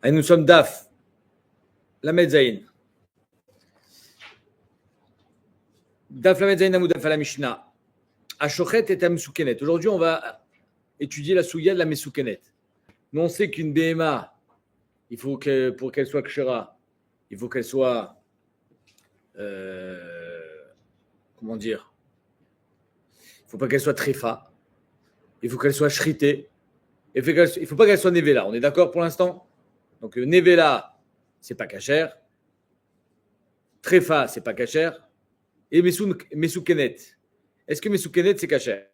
Et nous sommes Daf, la Medzaïn. Daf la Medzaïn Amoudaf à la Mishnah. Ashochet et Amsoukenet. Aujourd'hui, on va étudier la souya de la Mesoukenet. Nous, on sait qu'une BMA, il faut que, pour qu'elle soit kshera, il faut qu'elle soit, comment dire, il ne faut pas qu'elle soit tréfa, il faut qu'elle soit shritée, il ne faut pas qu'elle soit nevela. On est d'accord pour l'instant? Donc, nevela, c'est pas cachère, tréfa, c'est pas cachère, et mesoukenet. Est-ce que mesoukenet, c'est cachère?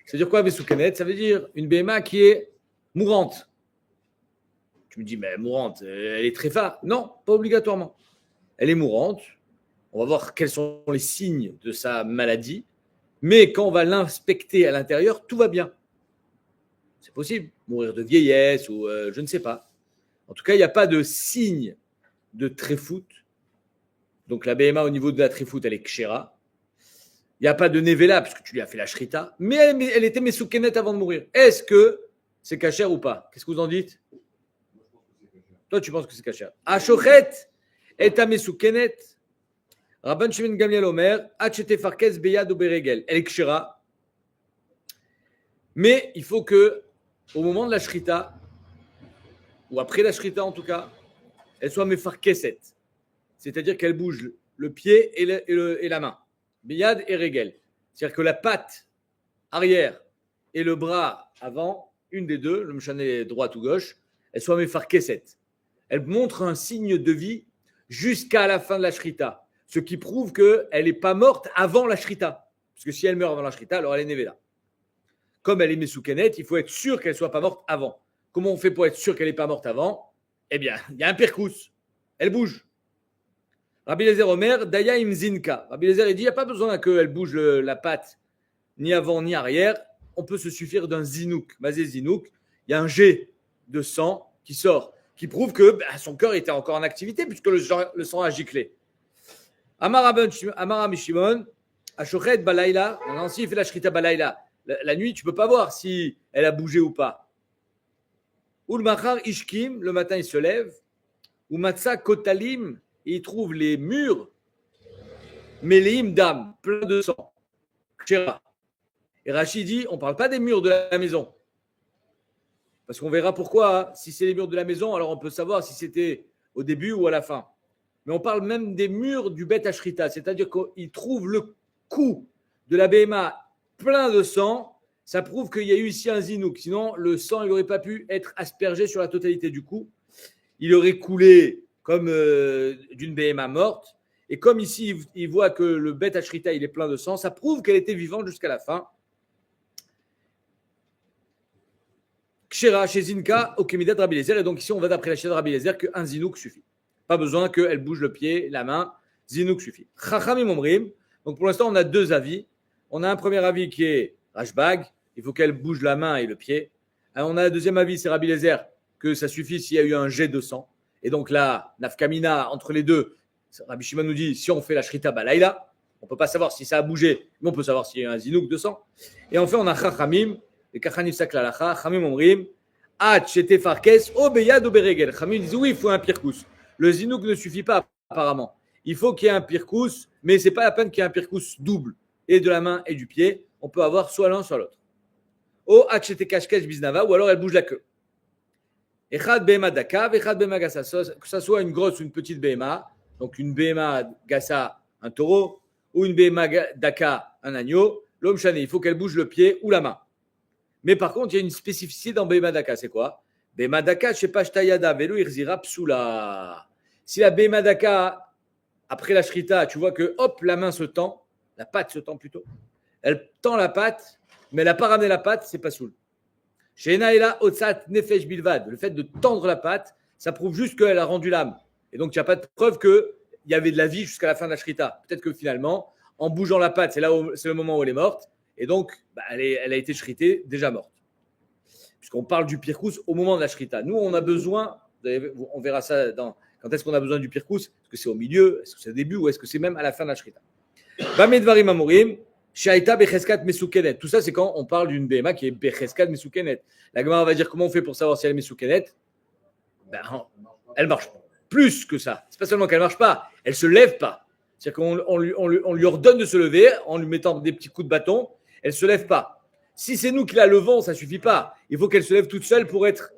Ça veut dire quoi, mesoukenet? Ça veut dire une BMA qui est mourante. Tu me dis, mais mourante, elle est tréfa? Non, pas obligatoirement. Elle est mourante. On va voir quels sont les signes de sa maladie. Mais quand on va l'inspecter à l'intérieur, tout va bien. C'est possible. Mourir de vieillesse ou je ne sais pas. En tout cas, il n'y a pas de signe de tréfout. Donc la BMA au niveau de la tréfout, elle est kshera. Il n'y a pas de nevela parce que tu lui as fait la shrita. Mais elle était mesoukenet avant de mourir. Est-ce que c'est cachère ou pas? Qu'est-ce que vous en dites? Toi, tu penses que c'est cachère. Ashochet et ta mesoukenet. Rabban Shimon Gamliel Omer, Achete Farkes Beyad Oberegel. Elle est kshera. Mais il faut que, au moment de la shrita, ou après la shrita en tout cas, elle soit mefarkeset. C'est-à-dire qu'elle bouge le pied et la main. Beyad et regel. C'est-à-dire que la patte arrière et le bras avant, une des deux, le mchané droite ou gauche, elle soit mefarkeset. Elle montre un signe de vie jusqu'à la fin de la shrita. Ce qui prouve qu'elle n'est pas morte avant la shrita. Parce que si elle meurt avant la shrita, alors elle est nevela. Comme elle est mesoukenet, il faut être sûr qu'elle ne soit pas morte avant. Comment on fait pour être sûr qu'elle n'est pas morte avant? Eh bien, il y a un pirkous. Elle bouge. Rabbi Eliezer Omer, Daya imzinka. Rabbi Eliezer, il dit, il n'y a pas besoin qu'elle bouge la patte, ni avant ni arrière. On peut se suffire d'un zinouk. Mazé zinouk, il y a un jet de sang qui sort, qui prouve que son cœur était encore en activité, puisque le sang a giclé. Amara Mishimon, Ashochet Balaïla. Maintenant, s'il fait la shrita Balaïla, la nuit, tu ne peux pas voir si elle a bougé ou pas. Ulmachar Ishkim, le matin, il se lève. Ou Matza Kotalim, il trouve les murs, Meleim Dam, plein de sang. Et Rachid dit, on ne parle pas des murs de la maison. Parce qu'on verra pourquoi. Si c'est les murs de la maison, alors on peut savoir si c'était au début ou à la fin. Mais on parle même des murs du Bet Ashrita, c'est-à-dire qu'il trouve le cou de la BMA plein de sang. Ça prouve qu'il y a eu ici un zinouk. Sinon, le sang, il n'aurait pas pu être aspergé sur la totalité du cou. Il aurait coulé comme d'une BMA morte. Et comme ici, il voit que le Bet Ashrita, il est plein de sang, ça prouve qu'elle était vivante jusqu'à la fin. Kshera chez Zinka, au Kemidat Rabbi Eliezer. Et donc ici, on va d'après la Shira de Rabbi Eliezer qu'un zinouk suffit. Pas besoin qu'elle bouge le pied, la main. Zinouk suffit. Chachamim Omrim. Donc pour l'instant, on a deux avis. On a un premier avis qui est Rashbag. Il faut qu'elle bouge la main et le pied. Alors, on a un deuxième avis, c'est Rabbi Eliezer, que ça suffit s'il y a eu un jet de sang. Et donc là, nafkamina, entre les deux, Rabbi Shimon nous dit, si on fait la shrita balaïla, on ne peut pas savoir si ça a bougé, mais on peut savoir s'il y a eu un zinouk de sang. Et enfin, on a Chachamim, les Kachanif Saklalacha, Chachamim Omrim, At Shete Farkes, Obeyad Oberegel. Chachamim disent, oui, il faut un pirkous. Le zinouk ne suffit pas, apparemment. Il faut qu'il y ait un pirkous, mais ce n'est pas la peine qu'il y ait un pirkous double, et de la main et du pied. On peut avoir soit l'un, soit l'autre. Ou At Shete Kashkesh Biznava, ou alors elle bouge la queue. Echad Bema Daka, Echad Bema Gassa. Que ce soit une grosse ou une petite Bema, donc une Bema Gassa, un taureau, ou une Bema Daka, un agneau, l'homme chané, il faut qu'elle bouge le pied ou la main. Mais par contre, il y a une spécificité dans Bema Daka, c'est quoi? Bema Daka, Shepashtayada, Velo Irzira Psula. Si la Bema Daka, après la Shrita, tu vois que hop, la main se tend, la patte se tend plutôt, elle tend la patte, mais elle n'a pas ramené la patte, c'est pas soul. Chez Enaïla, Otsat, Nefesh Bilvad, le fait de tendre la patte, ça prouve juste qu'elle a rendu l'âme. Et donc, il n'y a pas de preuve qu'il y avait de la vie jusqu'à la fin de la shrita. Peut-être que finalement, en bougeant la patte, c'est le moment où elle est morte. Et donc, elle a été shritée, déjà morte. Puisqu'on parle du pirkous au moment de la shrita. Nous, on a besoin, on verra ça quand est-ce qu'on a besoin du pirkous. Est-ce que c'est au milieu, est-ce que c'est au début ou est-ce que c'est même à la fin de la shrita? Bamedvarim Amorim, Shaita Becheskat Mesoukenet. Tout ça, c'est quand on parle d'une BMA qui est Becheskat Mesoukenet. La Gemara va dire comment on fait pour savoir si elle est Mesoukenet. Ben, elle marche plus que ça. C'est pas seulement qu'elle marche pas, elle se lève pas. C'est-à-dire qu'on lui ordonne de se lever en lui mettant des petits coups de bâton. Elle se lève pas. Si c'est nous qui la levons, ça suffit pas. Il faut qu'elle se lève toute seule pour être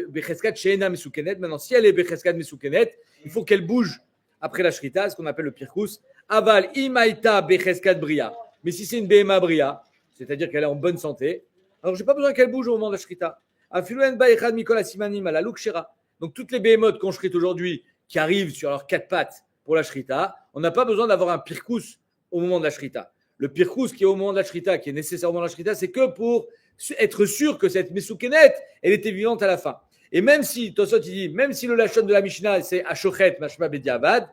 Becheskat Sheena Mesoukenet. Maintenant, si elle est Becheskat Mesoukenet, il faut qu'elle bouge après la shrita, ce qu'on appelle le pirkous. Aval imaita becheskat bria. Mais si c'est une BMA bria, c'est-à-dire qu'elle est en bonne santé, alors j'ai pas besoin qu'elle bouge au moment de la shrita. Afiluen ba echad mikol asimanim ala lukshera. Donc toutes les behemoths qu'on shrite aujourd'hui qui arrivent sur leurs quatre pattes pour la shrita, on n'a pas besoin d'avoir un pirkous au moment de la shrita. Le pirkous qui est au moment de la shrita, qui est nécessaire au moment de la shrita, c'est que pour être sûr que cette mesoukenet, elle était vivante à la fin. Et même si, Tosot il dit, même si le lachon de la Mishnah c'est Ashochet Mashma Bediavad,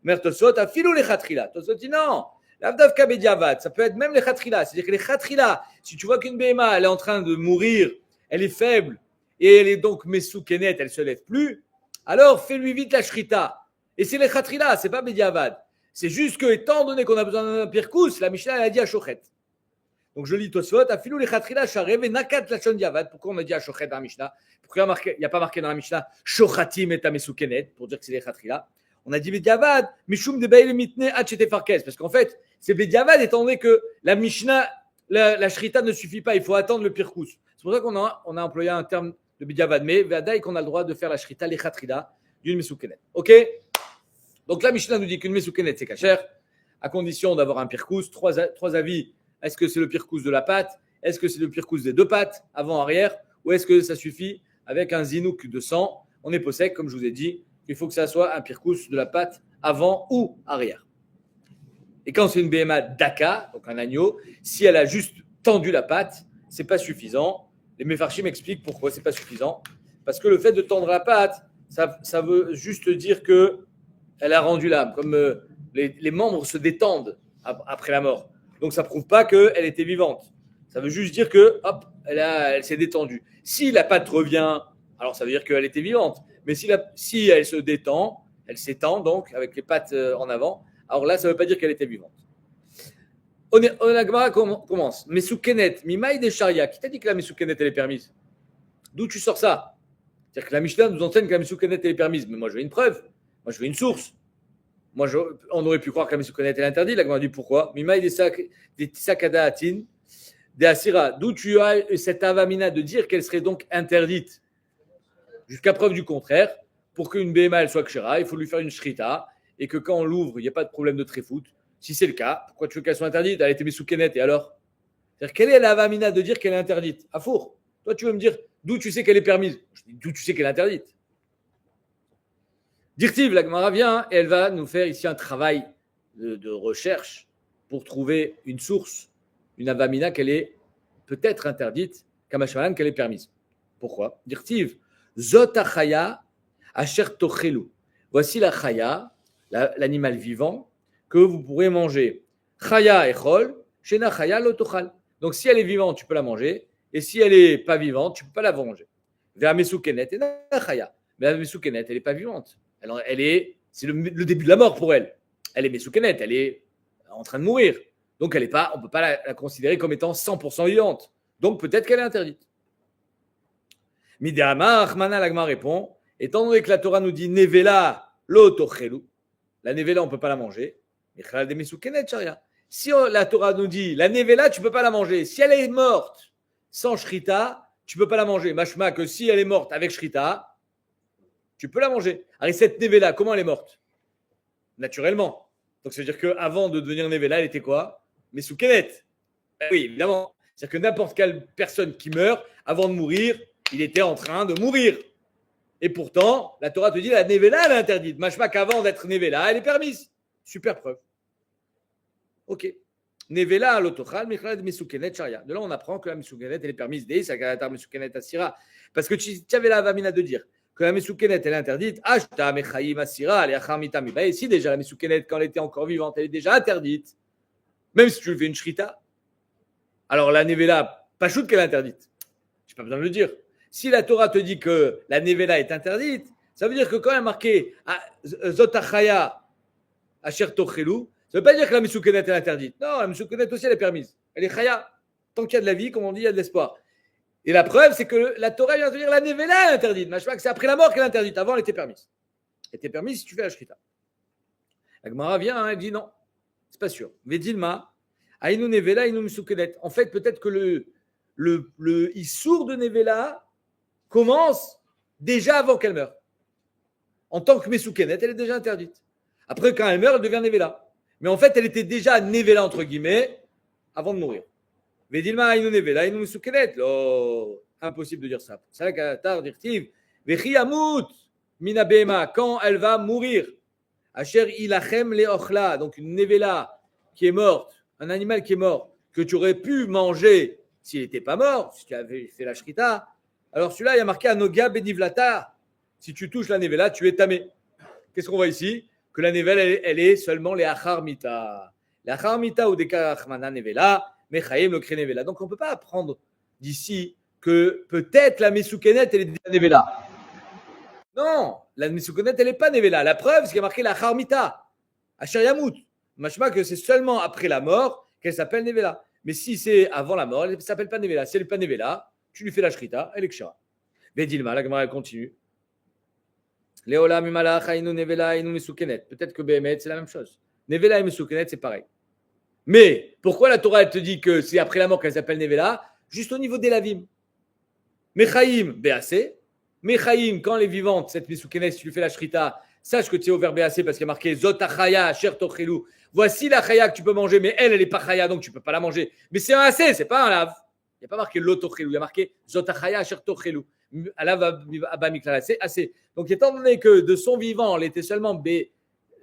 Mer Tosot a filou les Khatrila. Tosot dit non, l'Avdavka Bediavad, ça peut être même les Khatrila. C'est-à-dire que les Khatrila, si tu vois qu'une BMA elle est en train de mourir, elle est faible et elle est donc Mesoukenet, elle ne se lève plus, alors fais-lui vite la Shrita. Et c'est les Khatrila, c'est pas Bediavad. C'est juste que, étant donné qu'on a besoin d'un pirkous, la Mishnah elle a dit Ashochet. Donc je lis Tosfot, afilou les Khatrila sharev et nakat lachon diavad. Pourquoi on a dit Ashochet dans la Mishnah? Pourquoi il n'y a pas marqué dans la Mishnah Shochatim et Tamesoukenet pour dire que c'est les Khatrila? On a dit Bediavad, Mishum de Baïl Mitne Hachete Farkes. Parce qu'en fait, c'est Bediavad étant donné que la Mishnah, la Shrita ne suffit pas, il faut attendre le pirkous. C'est pour ça qu'on a employé un terme de Bediavad. Mais Vadaï qu'on a le droit de faire la Shrita, les Khatrila d'une Mesoukenet. Ok? Donc la Mishnah nous dit qu'une Mesoukenet c'est kasher, à condition d'avoir un pirkous. Trois avis. Est-ce que c'est le pirkous de la patte? Est-ce que c'est le pirkous des deux pattes, avant, arrière? Ou est-ce que ça suffit avec un zinouk de sang? On est possèque, comme je vous ai dit, il faut que ça soit un pirkous de la patte, avant ou arrière. Et quand c'est une BMA d'aka, donc un agneau, si elle a juste tendu la patte, c'est pas suffisant. Les Mefarshim expliquent pourquoi c'est pas suffisant. Parce que le fait de tendre la patte, ça veut juste dire que elle a rendu l'âme, comme les membres se détendent après la mort. Donc ça ne prouve pas qu'elle était vivante. Ça veut juste dire que, hop, elle s'est détendue. Si la patte revient, alors ça veut dire qu'elle était vivante. Mais si elle se détend, elle s'étend donc avec les pattes en avant, alors là, ça ne veut pas dire qu'elle était vivante. Onagmara commence. Mesoukenet, mimaï des charia. Qui t'a dit que la Mesoukenet, elle est permise? D'où tu sors ça? C'est-à-dire que la Mishnah nous enseigne que la Mesoukenet, elle est permise. Mais moi, je veux une preuve. Moi, je veux une source. On aurait pu croire que la Mesoukenet est interdite. La Gemara dit pourquoi? Mimaï des Tisakada Atin, des Asira. D'où tu as cette avamina de dire qu'elle serait donc interdite? Jusqu'à preuve du contraire, pour qu'une BMA elle soit kshera, il faut lui faire une shrita et que quand on l'ouvre, il n'y a pas de problème de tréfout. Si c'est le cas, pourquoi tu veux qu'elle soit interdite? Elle a été Mesoukenet et alors? C'est-à-dire, quelle est la avamina de dire qu'elle est interdite? À four. Toi, tu veux me dire d'où tu sais qu'elle est permise? Je dis d'où tu sais qu'elle est interdite? Dirtiv, la Gemara vient et elle va nous faire ici un travail de recherche pour trouver une source, une avamina qu'elle est peut-être interdite, kamashmalan qu'elle est permise. Pourquoi? Dirtiv, zot achaya asher tochelu. Voici la chaya, l'animal vivant que vous pourrez manger. Chaya echol, shena chaya lo tochal. Donc si elle est vivante, tu peux la manger, et si elle n'est pas vivante, tu ne peux pas la manger. Vers mesoukenet et chaya. Mais la mesoukenet, elle n'est pas vivante. C'est le début de la mort pour elle. Elle est mesoukenet, elle est en train de mourir. Donc on ne peut pas la considérer comme étant 100% vivante. Donc peut-être qu'elle est interdite. Midama, Achmana Lagma répond, étant donné que la Torah nous dit Nevela lo tochelu, la Nevela on ne peut pas la manger. Si la Torah nous dit la Nevela tu ne peux pas la manger, si elle est morte sans Shrita, tu ne peux pas la manger. Mashma que si elle est morte avec Shrita, tu peux la manger. Alors, cette Nevela, comment elle est morte? Naturellement. Donc, ça veut dire qu'avant de devenir Nevela, elle était quoi? Mesoukenet. Oui, évidemment. C'est-à-dire que n'importe quelle personne qui meurt, avant de mourir, il était en train de mourir. Et pourtant, la Torah te dit la Nevela, elle est interdite. Mashma qu'avant d'être Nevela, elle est permise. Super preuve. Ok. Nevela alotochal, michlad mesoukenet sharia. De là, on apprend que la mesoukenet, elle est permise. Dei, sakaratar mesoukenet asira. Parce que tu avais la vamina de dire que la mesoukenet, elle est interdite. Ashta mechaim asira, leachar mitam. Et si déjà la mesoukenet, quand elle était encore vivante, elle est déjà interdite, même si tu lui fais une shrita, alors la nevela, pas choute qu'elle est interdite. Je n'ai pas besoin de le dire. Si la Torah te dit que la nevela est interdite, ça veut dire que quand elle est marqué Zotachaya asher tochelu, Ça ne veut pas dire que la Mesoukenet est interdite. Non, la Mesoukenet aussi, elle est permise. Elle est chaya. Tant qu'il y a de la vie, comme on dit, il y a de l'espoir. Et la preuve, c'est que la Torah vient de dire la Nevela est interdite. Machma, c'est après la mort qu'elle est interdite. Avant, elle était permise. Elle était permise si tu fais la Shrita. La Gemara vient, elle dit non, c'est pas sûr. Vedilma, Aïnou Nevela, Aïnou Mesoukenet. En fait, peut-être que le Issour de Nevela commence déjà avant qu'elle meure. En tant que Mesoukenet, elle est déjà interdite. Après, quand elle meurt, elle devient Nevela. Mais en fait, elle était déjà Nevela, entre guillemets, avant de mourir. Vedilma Aïnou Nevela, Aïnou Mesoukenet. Oh, impossible de dire ça. C'est là qu'à tard dirtive. Vechi Amut, Mina Behema, quand elle va mourir. Asher Ilachem le Ochla, donc une Nevela qui est morte, un animal qui est mort, que tu aurais pu manger s'il n'était pas mort, si tu avais fait la Shrita. Alors celui-là, il y a marqué Anoga Benivlata. Si tu touches la Nevela, tu es tamé. Qu'est-ce qu'on voit ici? Que la Nevela, elle est seulement les Acharmita. Les Acharmita ou des Karachmana Nevela, mais Chaim le crée Nevela. Donc on ne peut pas apprendre d'ici que peut-être la Mesoukenet, elle est déjà Nevela. Non, la Mesoukenet, elle n'est pas Nevela. La preuve, c'est qu'il y a marqué la Acharmita, Asher Yamut. Machma que c'est seulement après la mort qu'elle s'appelle Nevela. Mais si c'est avant la mort, elle ne s'appelle pas Nevela. Si elle n'est pas Nevela, tu lui fais la Shrita, elle est Kshara. Vedilma, la Gemara continue. Léola Mimalach, Aïnou Nevela, Aïnou Mesoukenet. Peut-être que Béhémet, c'est la même chose. Nevela et Mesoukenet, c'est pareil. Mais pourquoi la Torah, elle te dit que c'est après la mort qu'elle s'appelle Nevela? Juste au niveau des Lavim. Mechaïm, BAC. Mechaïm, quand elle est vivante, cette Mesoukenet, si tu lui fais la Shrita, sache que tu es au verbe BAC parce qu'il y a marqué Zot Achaya, Cher Tochelou. Voici la Chaya que tu peux manger, mais elle n'est pas Chaya, donc tu ne peux pas la manger. Mais c'est un AC, c'est pas un lave. Il n'y a pas marqué Lotochelou, il y a marqué Zot Achaya, Cher Tochelou. Alav Abba Mikla, c'est assez. Donc, étant donné que de son vivant, elle était seulement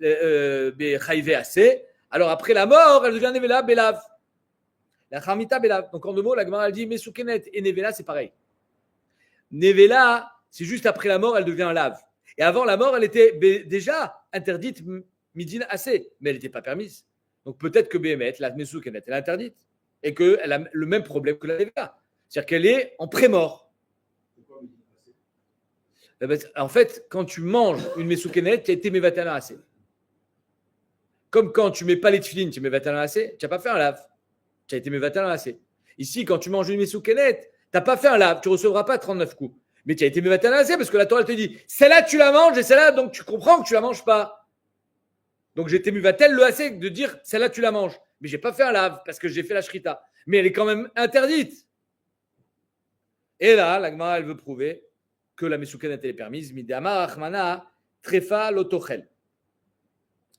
Chayve assez, alors après la mort, elle devient Nevela, Belav. La Charmita, Belav. Donc, en deux mots, la Gemara, elle dit Mesoukenet et Nevela, c'est pareil. Nevela, c'est juste après la mort, elle devient lave. Et avant la mort, elle était déjà interdite, midin assez, mais elle n'était pas permise. Donc, peut-être que Béhémet, la Mesoukenet, elle est interdite et qu'elle a le même problème que la Nevela. C'est-à-dire qu'elle est en pré-mort. En fait, quand tu manges une Mesoukenet, tu as été Mevatel assez. Comme quand tu ne mets pas les tefilines, tu mets Mevatel assez, tu n'as pas fait un lave. Tu as été Mevatel assez. Ici, quand tu manges une Mesoukenet, tu n'as pas fait un lave, tu ne recevras pas 39 coups. Mais tu as été Mevatel assez parce que la Torah te dit celle-là, tu la manges et celle-là, donc tu comprends que tu ne la manges pas. Donc j'ai été Mevatel le assez de dire celle-là, tu la manges. Mais je n'ai pas fait un lave parce que j'ai fait la Shrita. Mais elle est quand même interdite. Et là, la Gemara, elle veut prouver que la Mesoukenet est permise. Midama Achmana, Trefa Lotochel.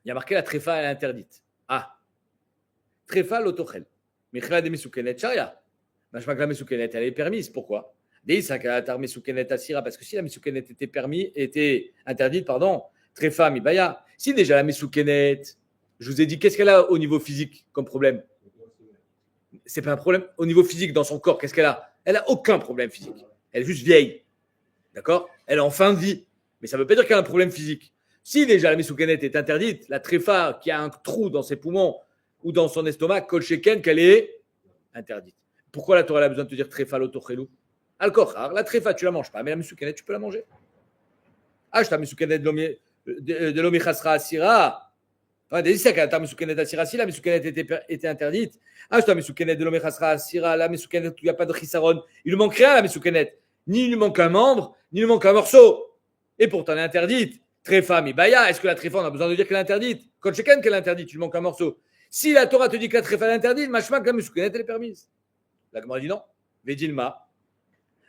Il y a marqué la Trefa, elle est interdite. Ah, Trefa Lotochel. Mechla de Mesoukenet Sharia. Machma que la Mesoukenet, elle est permise. Pourquoi? Deisakatar Mesoukenet Asira. Parce que si la Mesoukenet était interdite, pardon, Trefa Mibaya. Si déjà la Mesoukenet, je vous ai dit, qu'est-ce qu'elle a au niveau physique comme problème? C'est pas un problème. Au niveau physique, dans son corps, qu'est-ce qu'elle a? Elle n'a aucun problème physique. Elle est juste vieille. D'accord? Elle est en fin de vie. Mais ça ne veut pas dire qu'elle a un problème physique. Si déjà la Mesoukenet est interdite, la tréfa qui a un trou dans ses poumons ou dans son estomac, kolcheken, qu'elle est interdite. Pourquoi la Torah a besoin de te dire tréfa l'otochelou? Al-Kochar, la tréfa, tu ne la manges pas, mais la Mesoukenet, tu peux la manger. Ah, je t'ai Mesoukenet de l'omichasra asira. Enfin, des ça la Mesoukenet asira, si la Mesoukenet était interdite. Ah, je t'ai Mesoukenet de l'omichasra asira, la Mesoukenet, il n'y a pas de chisaron. Il ne manque rien à la Mesoukenet. Ni il lui manque un membre, ni il lui manque un morceau. Et pourtant, elle est interdite. Tréfa, mais Baya, est-ce que la tréfa, on a besoin de dire qu'elle est interdite? Quand chacun qu'elle est interdite, il lui manque un morceau. Si la Torah te dit que la tréfa est interdite, machma que la Mesoukenet, elle est permise. La Gemara dit non. Vedilma.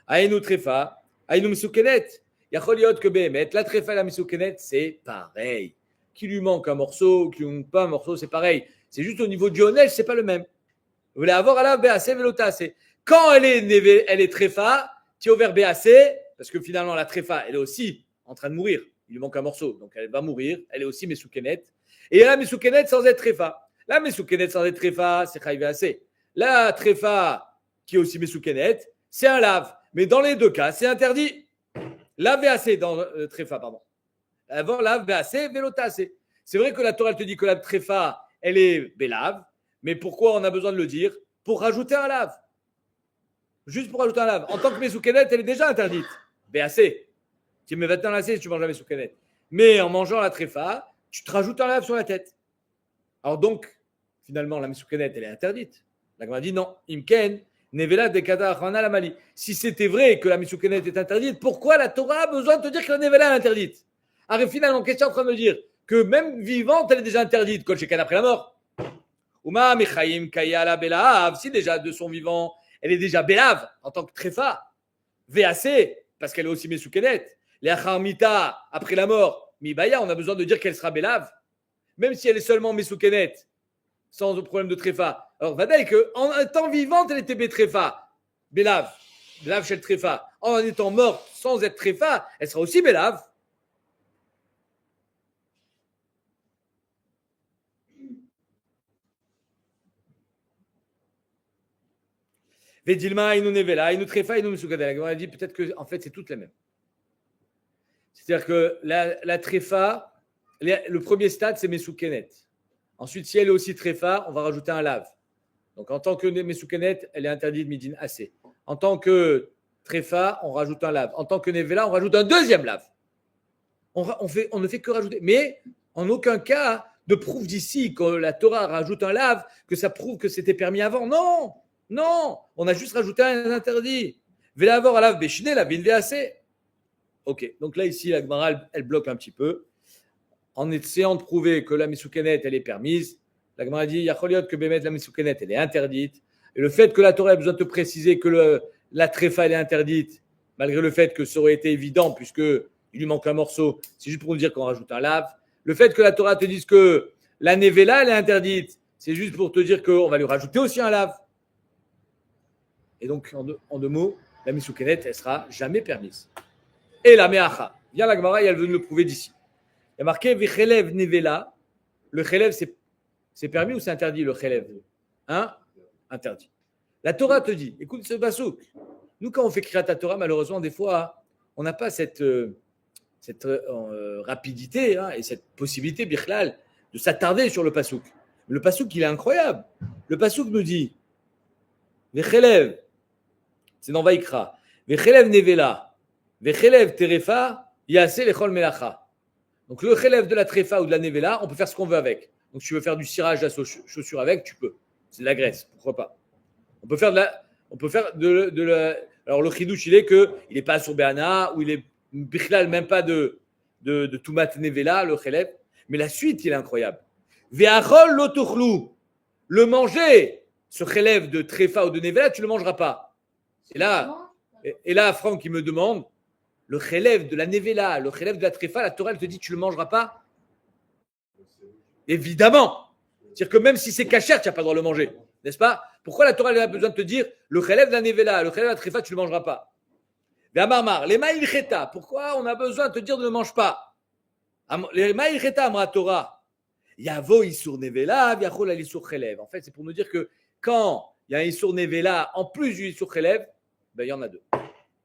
Aïnou tréfa, aïnou Mesoukenet. Yacholiot que Béhémet, la tréfa et la Mesoukenet, c'est pareil. Qui lui manque un morceau, qui lui manque pas un morceau, c'est pareil. C'est juste au niveau du honnête, c'est pas le même. Vous voulez avoir à la BAC, Velotase. Quand elle est tréfa, tu es au verbe BAC, parce que finalement, la tréfa, elle est aussi en train de mourir. Il lui manque un morceau, donc elle va mourir. Elle est aussi Mesoukenet. Et la Mesoukenet sans être tréfa. La Mesoukenet sans être tréfa, c'est Chaïve assez. La tréfa, qui est aussi Mesoukenet, c'est un lave. Mais dans les deux cas, c'est interdit. La VAC dans tréfa, pardon. Avant la VAC, Velotase. C'est vrai que la Torah te dit que la tréfa, elle est bélave. Mais pourquoi on a besoin de le dire? Pour rajouter un lave. Juste pour rajouter un lave. En tant que Mesoukenet, elle est déjà interdite. BAC. Tu mets maintenant la C si tu manges la Mesoukenet. Mais en mangeant la tréfa, tu te rajoutes un lave sur la tête. Alors donc, finalement, la Mesoukenet, elle est interdite. La Gemara dit non. Imken, Nevela de Kada Achana la Mali. Si c'était vrai que la Mesoukenet est interdite, pourquoi la Torah a besoin de te dire que la Nevela est interdite? Alors finalement, qu'est-ce que tu es en train de me dire? Que même vivante, elle est déjà interdite, Kol Shekan après la mort. Uma Mechaim Kayala Belav, si déjà de son vivant, elle est déjà Belav en tant que Tréfa. VAC, parce qu'elle est aussi Mesoukenet. Les Acharmita, après la mort, Mibaya, on a besoin de dire qu'elle sera Belav. Même si elle est seulement Mesoukenet, sans problème de Tréfa. Alors, Vadaï, qu'en étant vivante, elle était Bétréfa, Bélav, Bélav chez le Tréfa. En étant morte, sans être Tréfa, elle sera aussi Bélav. Vedilma, Inou Nevela, Inou Tréfa, Inou Mesoukenet. On a dit peut-être que, en fait, c'est toutes les mêmes. C'est-à-dire que la Tréfa, le premier stade, c'est Mesoukenet. Ensuite, si elle est aussi Tréfa, on va rajouter un lave. Donc, en tant que Mesoukenet, elle est interdite de Midin assez. En tant que Tréfa, on rajoute un lave. En tant que Nevela, on rajoute un deuxième lave. On ne fait que rajouter. Mais en aucun cas ne prouve d'ici que la Torah rajoute un lave, que ça prouve que c'était permis avant. Non, non, on a juste rajouté un interdit. Velavor à lave béchiné, la bin assez. Ok, donc là, ici, la Gemara, elle bloque un petit peu. En essayant de prouver que la Mesoukenet, elle est permise, la Gemara dit, Yacholiot que Bémet, la Mesoukenet, elle est interdite. Et le fait que la Torah a besoin de te préciser que la Tréfa, elle est interdite, malgré le fait que ça aurait été évident, puisqu'il lui manque un morceau, c'est juste pour nous dire qu'on rajoute un lave. Le fait que la Torah te dise que la Nevela, elle est interdite, c'est juste pour te dire qu'on va lui rajouter aussi un lave. Et donc, en deux mots, la Mesoukenet, elle sera jamais permise. Et la Meacha, vient la Gemara et elle veut nous le prouver d'ici. Il y a marqué Vichelev Nevela. Le Chelev, c'est permis ou c'est interdit le Chelev? Hein? Interdit. La Torah te dit, écoute ce basouk. Nous, quand on fait Kriyat Torah, malheureusement, des fois, on n'a pas cette rapidité et cette possibilité, Bichlal, de s'attarder sur le pasouk. Le pasouk, il est incroyable. Le pasouk nous dit Vichelev, c'est dans Vaikra, Vichelev Nevela, Vichelev Terefa, Yaseh Lechol Melacha. Donc, le chélève de la tréfa ou de la nevela, on peut faire ce qu'on veut avec. Donc, si tu veux faire du cirage de la chaussure avec, tu peux. C'est de la graisse, pourquoi pas. On peut faire de la. Alors, le chidouche, il est qu'il n'est pas sur Béana, ou il est bichlal, même pas de Toumat Nevela, le chélève. Mais la suite, il est incroyable. Ve'achol l'otochlou. Le manger, ce chélève de tréfa ou de nevela, tu ne le mangeras pas. Et là, Franck, il me demande. Le chélève de la nevela, le chélève de la tréfa, la Torah, elle te dit tu ne le mangeras pas? Évidemment. C'est-à-dire que même si c'est cachère, tu n'as pas le droit de le manger. N'est-ce pas? Pourquoi la Torah elle a besoin de te dire le chélève de la nevela, le chélève de la tréfa, tu ne le mangeras pas? Les maïlcheta, pourquoi on a besoin de te dire ne le mange pas? Les maïlcheta, amra Torah. Yavo isur nevela, viachol al isur chélève. En fait, c'est pour nous dire que quand il y a un isur nevela, en plus du isur chélève, ben, il y en a deux.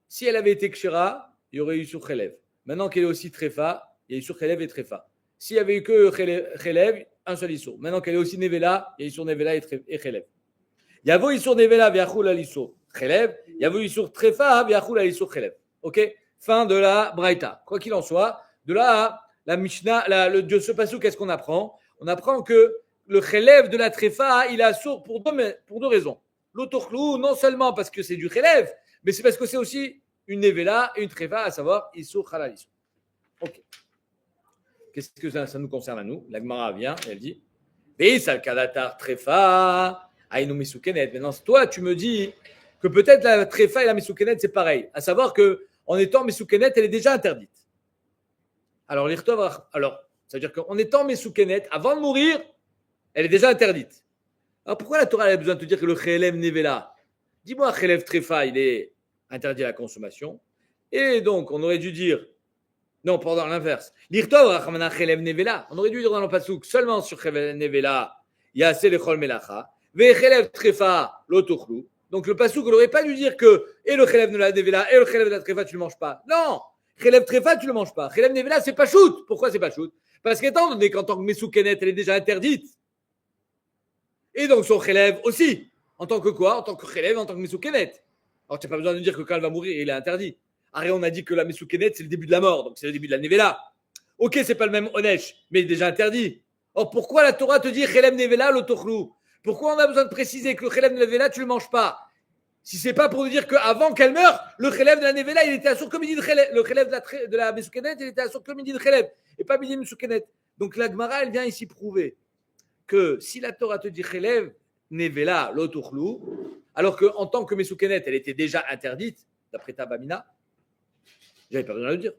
Si elle avait été kshera, il y aurait eu sur Chelev. Maintenant qu'elle est aussi Tréfa, il y a eu sur Chelev et Tréfa. S'il y avait eu que Chelev, un seul Issour. Maintenant qu'elle est aussi Nevela, il y a eu sur Nevela et Chelev. Il y a eu sur Nevela, Viachul al Issour Chelev. Il y a eu sur Tréfa, Viachul al Issour Chelev. Ok? Fin de la Braïta. Quoi qu'il en soit, de là, la Mishnah, de ce passage, qu'est-ce qu'on apprend? On apprend que le Chelev de la Tréfa, il est assour pour deux raisons. L'Otochlou, non seulement parce que c'est du Chelev, mais c'est parce que c'est aussi une nevela et une tréfa, à savoir Issur Halal Issur. Ok. Qu'est-ce que ça nous concerne à nous? La Gemara vient et elle dit Veisal Kadatar Tréfa, Aïnou Mesoukenet. Maintenant, toi, tu me dis que peut-être la tréfa et la Mesoukenet, c'est pareil. À savoir qu'en étant Mesoukenet, elle est déjà interdite. Alors, ça veut dire qu'en étant Mesoukenet, avant de mourir, elle est déjà interdite. Alors, pourquoi la Torah a besoin de te dire que le Chelev Nevela? Dis-moi, Chelev Tréfa, il est interdit à la consommation. Et donc, on aurait dû dire, non, pardon, l'inverse. On aurait dû dire dans le pasouk seulement sur Chelev Nevela, Yaseh Lechol Melacha, Ve Trefa L'Otochlou. Donc, le pasouk, on n'aurait pas dû dire que et le Chelev de la Nevela et le Chelev de la Trefa, tu ne le manges pas. Non, Chelev Trefa, tu ne le manges pas. Chelev Nevela, c'est pas shoot. Pourquoi c'est pas shoot? Parce qu'étant donné qu'en tant que Mesoukenet, elle est déjà interdite. Et donc, son Chelev aussi. En tant que quoi? En tant que Chelev, en tant que Mesoukenet. Alors, tu n'as pas besoin de dire que quand elle va mourir, il est interdit. Arrête, on a dit que la Mesoukenet, c'est le début de la mort, donc c'est le début de la Nevela. Ok, c'est pas le même Onesh, mais il est déjà interdit. Or, pourquoi la Torah te dit Chelem Nevela l'otochlou? Pourquoi on a besoin de préciser que le Chelem Nevela, tu ne le manges pas? Si ce n'est pas pour dire qu'avant qu'elle meure, le Chelem de la Nevela, il était assourd comme midi de Chelem. Le Chelem de la Mesoukenet, il était assourd comme midi de Chelem. Et pas midi de Mesoukenet. Donc la Gemara, elle vient ici prouver que si la Torah te dit Chelem Nevela l'otochlou, alors qu'en tant que Mesoukenet, elle était déjà interdite, d'après Tabamina, j'avais pas besoin de le dire.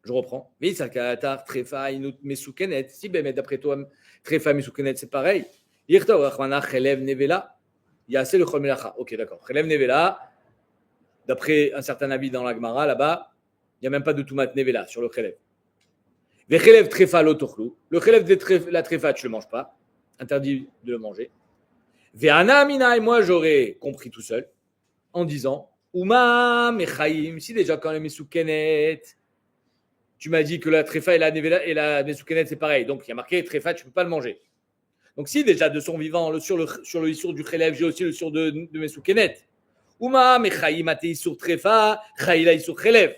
Je reprends. Si d'après toi, Trefa Mesoukenet, c'est pareil. Chelev Nevela. Il y a assez le Chol Melacha. Ok, d'accord. Chelev Nevela, d'après un certain avis dans la Gemara, là-bas, il n'y a même pas de Toumat Nevela sur le Chelev. Chelev Trefa l'otochlou. Le Chelev de la Trefa, tu ne le manges pas. Interdit de le manger. Ve'ana Amina, et moi, j'aurais compris tout seul en disant Uma Mechaim, si déjà quand le Mesoukenet, tu m'as dit que la Trefa et la Nevela et la Mesoukenet, c'est pareil. Donc, il y a marqué Trefa, tu ne peux pas le manger. Donc, si déjà de son vivant, sur le Issour du Chelev, j'ai aussi le Issour de Mesoukenet. Uma, Mechaim, Ate Issour Trefa, Chaïla Issour Chelev.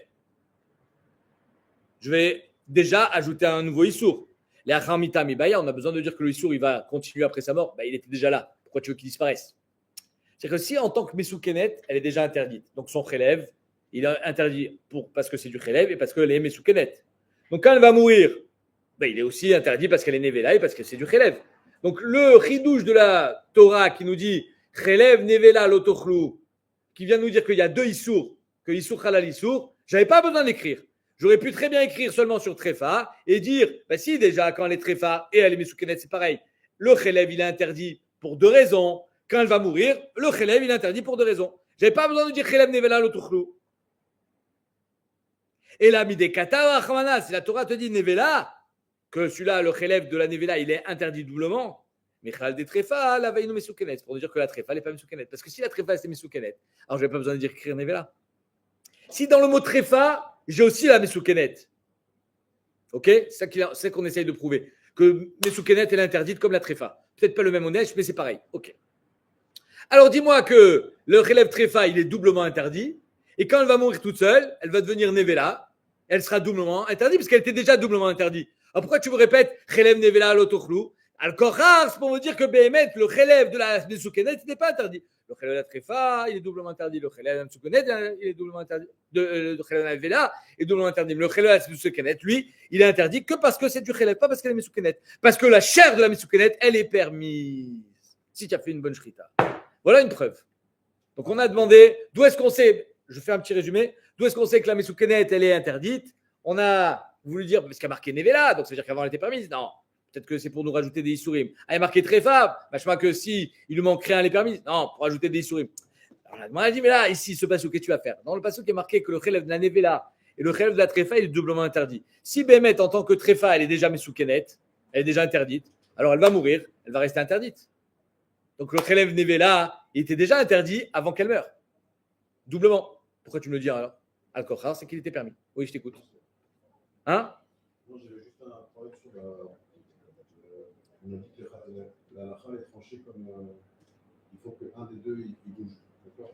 Je vais déjà ajouter un nouveau Issour. Les Achamita Mibaya, on a besoin de dire que le Issour, il va continuer après sa mort. Il était déjà là. Pourquoi tu veux qu'il disparaisse? C'est-à-dire que si en tant que Mesoukenet, elle est déjà interdite, donc son Chelev, il est interdit parce que c'est du Chelev et parce qu'elle est Mesoukenet. Donc quand elle va mourir, il est aussi interdit parce qu'elle est Nevela et parce que c'est du Chelev. Donc le chidouche de la Torah qui nous dit Chelev Nevela l'otochlou, qui vient nous dire qu'il y a deux Issour, que Issour Halal Issour, j'avais pas besoin d'écrire. J'aurais pu très bien écrire seulement sur Trefa et dire, si déjà quand elle est Trefa et elle est Mesoukenet, c'est pareil. Le Chelev, il est interdit pour deux raisons. Quand elle va mourir, le Chelev, il est interdit pour deux raisons. J'avais pas besoin de dire Chelev Nevela l'otochlou. Et là, Midekata Achmana, si la Torah te dit Nevela, que celui-là, le Chelev de la Nevela, il est interdit doublement. Mais Chal de Trefa, la Veinu Mesoukenet, pour dire que la Trefa, elle n'est pas Mesoukenet. Parce que si la Trefa, c'est Mesoukenet, alors je n'avais pas besoin de dire écrire Nevela. Si dans le mot Trefa, j'ai aussi la Mesoukenet. Ok? C'est qu'on essaye de prouver. Que Mesoukenet, elle est interdite comme la Trefa. Peut-être pas le même Onesh, mais c'est pareil. Ok. Alors dis-moi que le Chelev Trefa, il est doublement interdit. Et quand elle va mourir toute seule, elle va devenir Nevela. Elle sera doublement interdite parce qu'elle était déjà doublement interdite. Alors pourquoi tu me répètes Chelev Nevela l'otochlou? Al-Kochar, c'est pour me dire que Behemet, le Chelev de la Mesoukenet, n'est pas interdit. Le Chelev de la Trefa, il est doublement interdit. Le Chelev de la Mesoukenet, il est doublement interdit. Le Chelev de la Nevela est doublement interdit. Mais le Chelev de la Mesoukenet, lui, il est interdit que parce que c'est du Chelev, pas parce qu'elle est Mesoukenet. Parce que la chair de la Mesoukenet, elle est permise. Si tu as fait une bonne shrita. Voilà une preuve. Donc on a demandé, d'où est-ce qu'on sait, je fais un petit résumé, d'où est-ce qu'on sait que la Mesoukenet, elle est interdite? On a voulu dire, parce qu'il y a marqué Nevela, donc ça veut dire qu'avant elle était permise. Non, peut-être que c'est pour nous rajouter des Issourim. Ah, il y a marqué Trefa, je crois que si il lui manquerait un, elle est permise. Non, pour rajouter des Issourim. Alors on a dit, mais là, ici, ce passage, qu'est-ce que tu vas faire? Dans le passage, il est marqué que le Chelev de la Nevela et le Chelev de la Trefa, il est doublement interdit. Si Bémet, en tant que Trefa, elle est déjà Mesoukenet, elle est déjà interdite, alors elle va mourir, elle va rester interdite. Donc le Chelev Nevela, il était déjà interdit avant qu'elle meure. Doublement. Pourquoi tu me le dis alors? Al-Kochar, c'est qu'il était permis. Oui, je t'écoute. Hein? Moi, j'avais juste un problème sur on a dit que la lacha est tranchée comme il faut qu'un des deux il bouge. D'accord?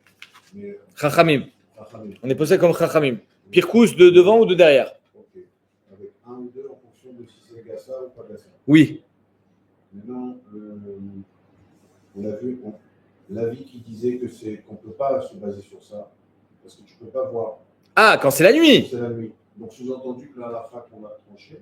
Mais Chachamim. Chachamim. On est posé comme Chachamim. Pirkous de devant ou de derrière? Ok. Avec un ou deux en fonction de si c'est Gassa ou pas Gassa. Oui. Maintenant, on a vu l'avis qui disait que qu'on ne peut pas se baser sur ça parce que tu ne peux pas voir. Ah, quand c'est la nuit. C'est la nuit. Donc sous-entendu que la lacha qu'on a tranchée,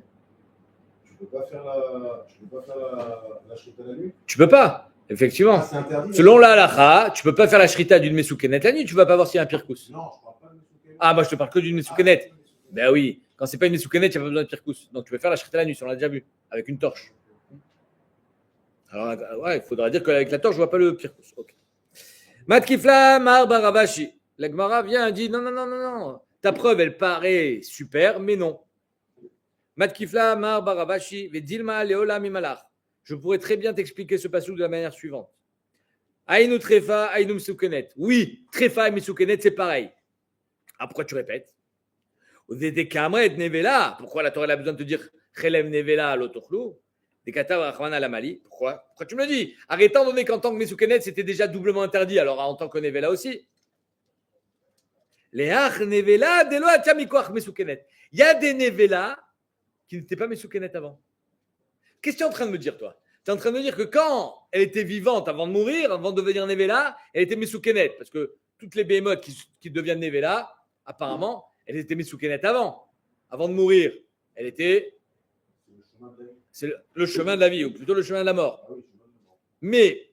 tu ne peux pas faire la shrita la nuit. Tu peux pas, effectivement. Ah, c'est interdit. Selon la halacha, tu peux pas faire la shrita d'une Mesoukenet la nuit, tu vas pas voir s'il y a un pirkous. Non, je ne parle pas de Mesoukenet. Ah, moi je te parle que d'une Mesoukenet. Ben oui, quand c'est pas une Mesoukenet, il n'y a pas besoin de pirkous. Donc tu peux faire la shrita la nuit, ça on l'a déjà vu, avec une torche. Alors, ouais, il faudra dire qu'avec la torche, je vois pas le pirkous. Ok. Matkifla Mar Baravashi. La Gemara vient et dit non. Ta preuve, elle paraît super, mais non. Matkifla Mar Baravashi Vedilma Leola Mimalach. Je pourrais très bien t'expliquer ce passage de la manière suivante. Aïnou Trefa, Aïnou Mesoukenet. Oui, Trefa et Mesoukenet, c'est pareil. Ah, pourquoi tu répètes? Pourquoi la Torah a besoin de te dire Chelev Nevela l'otochlou? Des katav Rahman la Mali. Pourquoi tu me le dis? Arrêtant donné qu'en tant que Mesoukenet, c'était déjà doublement interdit, alors en tant que Nevela aussi. Léach Nevela, Delo Atchamikoach Mesoukenet. Il y a des Nevela qui n'étaient pas Mesoukenet avant. Qu'est-ce que tu es en train de me dire, toi? Tu es en train de me dire que quand elle était vivante, avant de mourir, avant de devenir Nevela, elle était Mesoukenet. Parce que toutes les behemoths qui deviennent Nevela, apparemment, elle était Mesoukenet avant de mourir. Elle était. C'est le chemin de la vie, ou plutôt le chemin de la mort. Mais,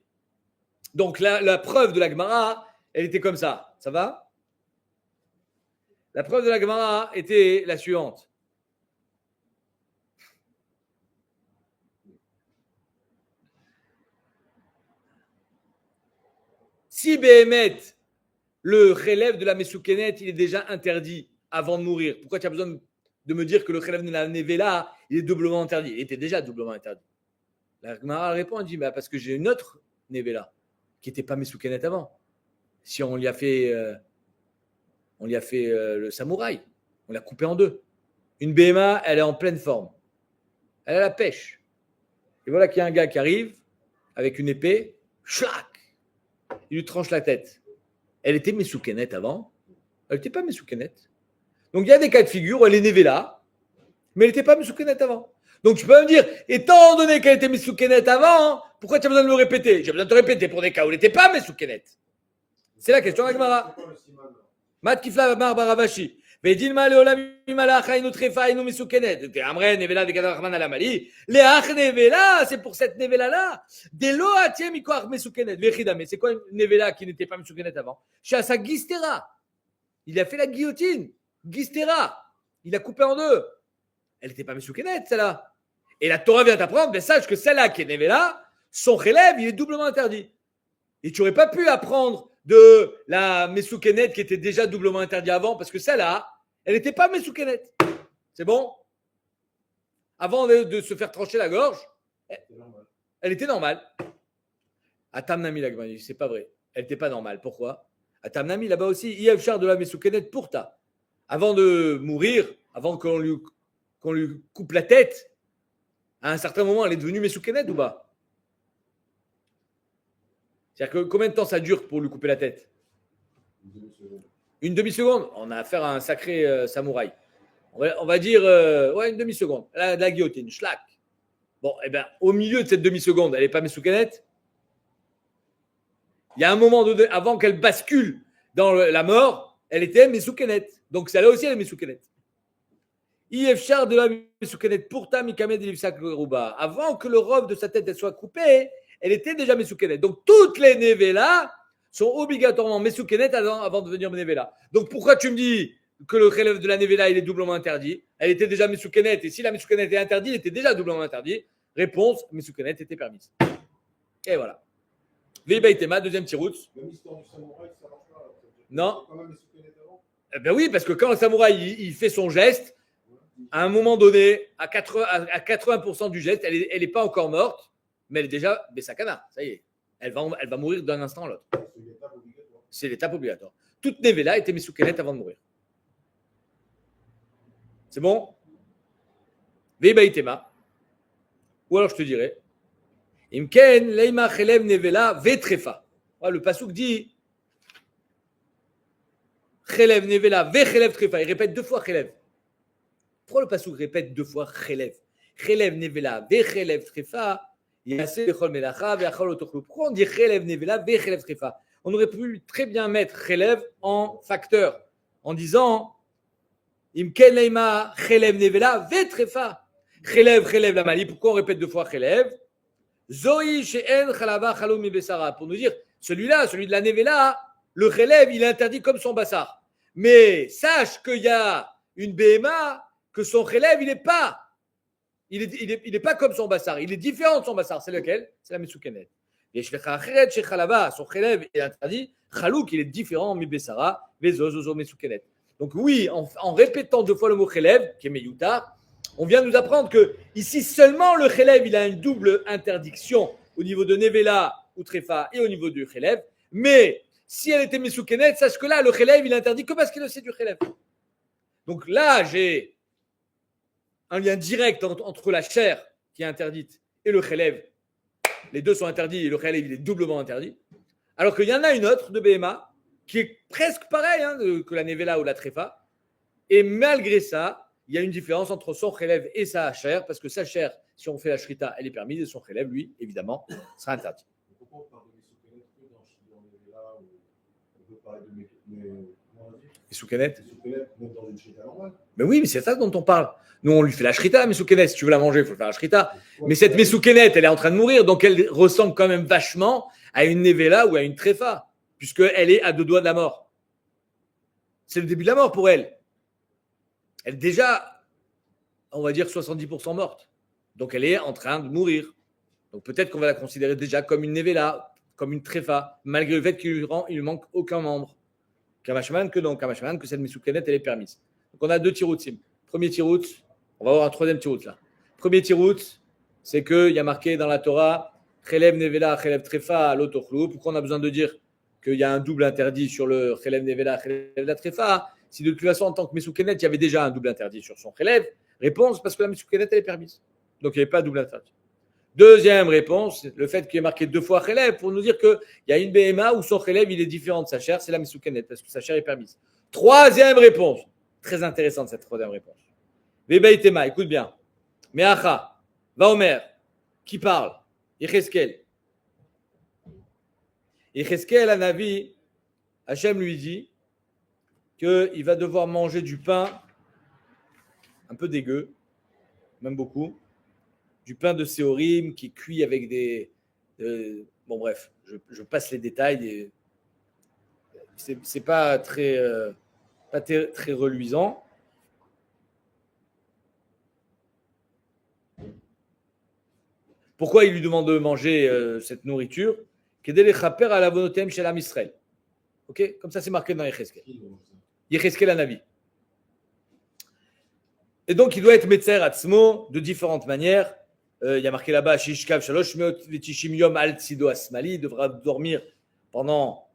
donc la preuve de la Gemara, elle était comme ça. Ça va? La preuve de la Gemara était la suivante. Si Béhémet, le relève de la Mesoukenet, il est déjà interdit avant de mourir, pourquoi tu as besoin de me dire que le relève de la Nevela, il est doublement interdit? Il était déjà doublement interdit. La Gemara répond, elle dit, bah parce que j'ai une autre Nevela qui n'était pas Mesoukenet avant. Si on lui a fait, le samouraï, on l'a coupé en deux. Une BMA, elle est en pleine forme. Elle a la pêche. Et voilà qu'il y a un gars qui arrive avec une épée, chlac, il lui tranche la tête. Elle était Mesoukenet avant. Elle n'était pas Mesoukenet. Donc il y a des cas de figure où elle est Nevela, mais elle n'était pas Mesoukenet avant. Donc tu peux me dire, étant donné qu'elle était Mesoukenet avant, pourquoi tu as besoin de me répéter? J'ai besoin de te répéter pour des cas où elle n'était pas Mesoukenet. C'est la question de la Gemara. Mat kifla bar baravashi. Vedin ma leolam imalach hainu trefa hainu Mesoukenet. Amre Nevela de Gadarachman alamali. Leach Nevela, c'est pour cette Nevela là. Delo atiem mikoach Mesoukenet. Vechidame, c'est quoi une Nevela qui n'était pas Mesoukenet avant? Shasa Gistera. Il a fait la guillotine. Gistera. Il a coupé en deux. Elle n'était pas Mesoukenet, celle-là. Et la Torah vient t'apprendre, mais sache que celle-là qui est Nevela, son relève, il est doublement interdit. Et tu n'aurais pas pu apprendre de la Mesoukenet qui était déjà doublement interdit avant, parce que celle-là, elle n'était pas Mesoukenet. C'est bon? Avant de se faire trancher la gorge, elle était normale. À Tamnami, la Gemara, c'est pas vrai. Elle n'était pas normale. Pourquoi? À Tamnami, là-bas aussi, Yevchar de la Mesoukenet pour ta. Avant de mourir, avant qu'on lui coupe la tête, à un certain moment, elle est devenue Mesoukenet ou pas? C'est-à-dire que combien de temps ça dure pour lui couper la tête? Une demi-seconde. On a affaire à un sacré samouraï. On va dire, une demi-seconde. La guillotine, schlack. Bon, eh bien, au milieu de cette demi-seconde, elle n'est pas Mesoukenet. Il y a un moment donné, avant qu'elle bascule dans la mort, elle était Mesoukenet. Donc celle-là aussi, elle est Mesoukenet. Yevchar de la Mesoukenet pour ta Mikamed Livsak Rouba. Avant que le robe de sa tête soit coupée, elle était déjà Mesoukenet. Donc toutes les Nevela sont obligatoirement Mesoukenet avant de devenir Nevela. Donc pourquoi tu me dis que le relève de la Nevela il est doublement interdit? Elle était déjà Mesoukenet. Et si la Mesoukenet est interdite, elle était déjà doublement interdit. Réponse, Mesoukenet était permise. Et voilà. Veibaitema, deuxième petit route. Même l'histoire du samouraï, ça marche pas. Non. Quand même Mesoukenet avant. Eh ben oui, parce que quand le samouraï il fait son geste, à un moment donné, à 80% du geste, elle n'est pas encore morte, mais elle est déjà Bessakana. Ça y est. Elle va mourir d'un instant à l'autre. C'est l'étape obligatoire. C'est l'étape obligatoire. Toute Nevela était Mesoukenet avant de mourir. C'est bon? Veibaitema. Ou alors je te dirais, Imken, Leima, Chelev, Nevela, Vetrefa. Le passouk dit Chelev, Nevela, Vechelev, Trefa. Il répète deux fois Chelev. Pourquoi le passouk répète deux fois Chelev? Chelev, Nevela, Vechelev, Trefa. Pourquoi on dit Chelev, Nevela, Vechelev, Trefa? On aurait pu très bien mettre Chelev en facteur, en disant Imken, Leima, Chelev, Nevela, Vetrefa. Chelev, Chelev, la Mali. Pourquoi on répète deux fois Chelev? Zoï she'en chalava chalom mi besara. Pour nous dire, celui-là, celui de la Nevela, le relève, il est interdit comme son bassar. Mais sache qu'il y a une BMA, que son relève, il n'est pas. Il est pas comme son bassar. Il est différent de son bassar. C'est lequel? C'est la Mesoukenet. Et son relève est interdit. Chalouk, il est différent mi besara. Vezozozo Mesoukenet. Donc oui, en répétant deux fois le mot relève, qui est meyuta, on vient nous apprendre que ici seulement le relève, il a une double interdiction au niveau de Nevela ou Trefa et au niveau du relève. Mais si elle était Mesoukenet, sache que là, le relève, il est interdit que parce qu'il c'est du relève. Donc là, j'ai un lien direct entre la chair qui est interdite et le relève. Les deux sont interdits et le relève, il est doublement interdit. Alors qu'il y en a une autre de BMA qui est presque pareille que la Nevela ou la Trefa. Et malgré ça, il y a une différence entre son chélève et sa chair, parce que sa chair, si on fait la shrita, elle est permise, et son chélève, lui, évidemment, sera interdit. Pourquoi on parle de Messoukenet que dans les villas où on peut parler de Les soukenettes. Messoukenet même dans une shrita normale? Mais oui, mais c'est ça dont on parle. Nous, on lui fait la shrita, la mesoukenet. Si tu veux la manger, il faut faire la shrita. Mais cette mesoukenet, elle est en train de mourir, donc elle ressemble quand même vachement à une nevela ou à une tréfa, puisqu'elle est à 2 doigts de la mort. C'est le début de la mort pour elle. Elle est déjà, on va dire, 70% morte. Donc elle est en train de mourir. Donc peut-être qu'on va la considérer déjà comme une nevela, comme une tréfa, malgré le fait qu'il lui manque aucun membre. Kamashman que non, Kamashman que cette mesoukenet, elle est permise. Donc on a 2 tiroutim. Premier tirout, on va avoir un 3e tirout là. Premier tirout, c'est qu'il y a marqué dans la Torah Chelev Nevela, Chelev Trefa, l'Otochlou. Pourquoi on a besoin de dire qu'il y a un double interdit sur le Chelev Nevela, Chelev Trefa? Si de toute façon, en tant que Mesoukenet, il y avait déjà un double interdit sur son Chelev. Réponse, parce que la Mesoukenet, elle est permise. Donc il n'y avait pas de double interdit. Deuxième réponse, le fait qu'il y ait marqué 2 fois Chelev pour nous dire qu'il y a une BMA où son Chelev, il est différent de sa chair, c'est la Mesoukenet, parce que sa chair est permise. Troisième réponse, très intéressante cette troisième réponse. Vebaïtema, écoute bien. Meacha, Vaomer, qui parle? Yecheskel. Yecheskel, à Navi, Hachem lui dit qu'il va devoir manger du pain un peu dégueu, même beaucoup, du pain de Séorim qui est cuit avec des... bon bref, je passe les détails. C'est pas très reluisant. Pourquoi il lui demande de manger cette nourriture? Kedele chaper à la vonotem chez l'Am Israël. Ok, comme ça c'est marqué dans Yecheskel. Yecheskel Hanavi. Et donc il doit être metzer atzmo de différentes manières. Il y a marqué là-bas Shishkav Shalosh Meot Vetishim Yom Al Tzido Asmali. Il devra dormir pendant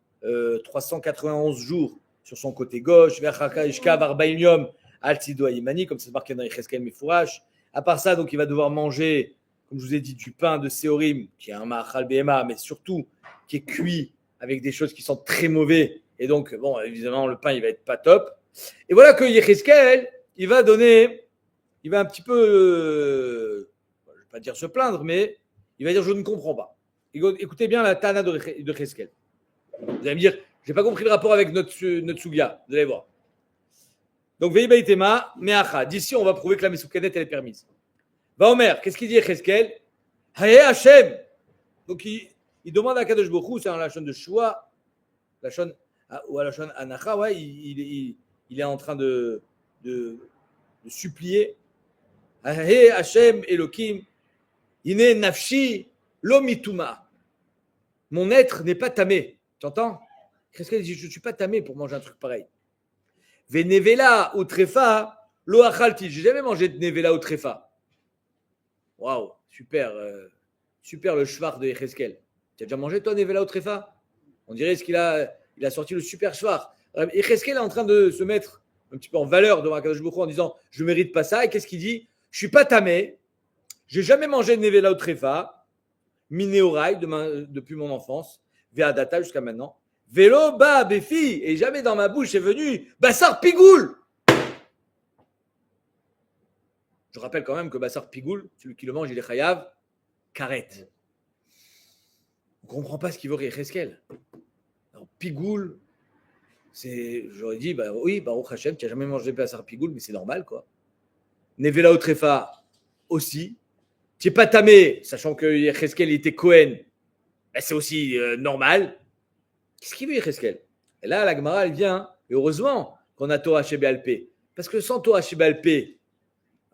391 jours sur son côté gauche. Ve'achaka Ishkav Arbaim Yom Al Tzido Ayimani, comme c'est marqué dans Yecheskel Mefourash. À part ça, donc il va devoir manger, comme je vous ai dit, du pain de Séorim, qui est un ma'achal behema, mais surtout qui est cuit avec des choses qui sont très mauvais. Et donc, bon, évidemment, le pain, il va être pas top. Et voilà que Yecheskel, il va un petit peu, je ne vais pas dire se plaindre, mais il va dire je ne comprends pas. Écoutez bien la Tana de Yecheskel. Vous allez me dire, je n'ai pas compris le rapport avec notre Sugia. Vous allez voir. Donc, Veibaitema, Meacha. D'ici, on va prouver que la Mesoukenet, elle est permise. Va Omer, qu'est-ce qu'il dit Yecheskel? Haye Hashem. Donc, il demande à Kadosh Baruch Hu, c'est un lachon de Shua, lachon, ou à lachon Anacha, ouais, il est en train de supplier. Haye Hashem Elohim, Ine Nafshi, Lo Mituma. Mon être n'est pas tamé. Tu entends? Yecheskel dit je ne suis pas tamé pour manger un truc pareil. Venevela ou trefa, lo achalti. J'ai jamais mangé de nevela ou trefa. Waouh, super, super le shvar de Yecheskel. Tu as déjà mangé toi nevela ou trefa? On dirait qu'il a sorti le super shvar. Yecheskel est en train de se mettre un petit peu en valeur devant Akadosh Baruch Hu en disant je mérite pas ça. Et qu'est-ce qu'il dit? Je suis pas tamé. J'ai jamais mangé de nevela ou trefa. Minéorail depuis mon enfance, ve'adata jusqu'à maintenant. Vélo, ba, béfi, et jamais dans ma bouche est venu Bassar Pigoul. Je rappelle quand même que Bassar Pigoul, celui qui le mange, il est chayav, karet. On ne comprend pas ce qu'il veut Yecheskel. Alors, Pigoul, j'aurais dit, bah oui, Baruch Hashem, tu n'as jamais mangé Bassar Pigoul, mais c'est normal, quoi. Nevela Otrefa aussi. Tu n'es pas tamé, sachant que Yecheskel était Cohen, bah, c'est aussi normal. Qu'est-ce qu'il veut Yecheskel? Et là, la Gemara, elle vient, et heureusement qu'on a Torah chez Béalpé. Parce que sans Torah chez Béalpé,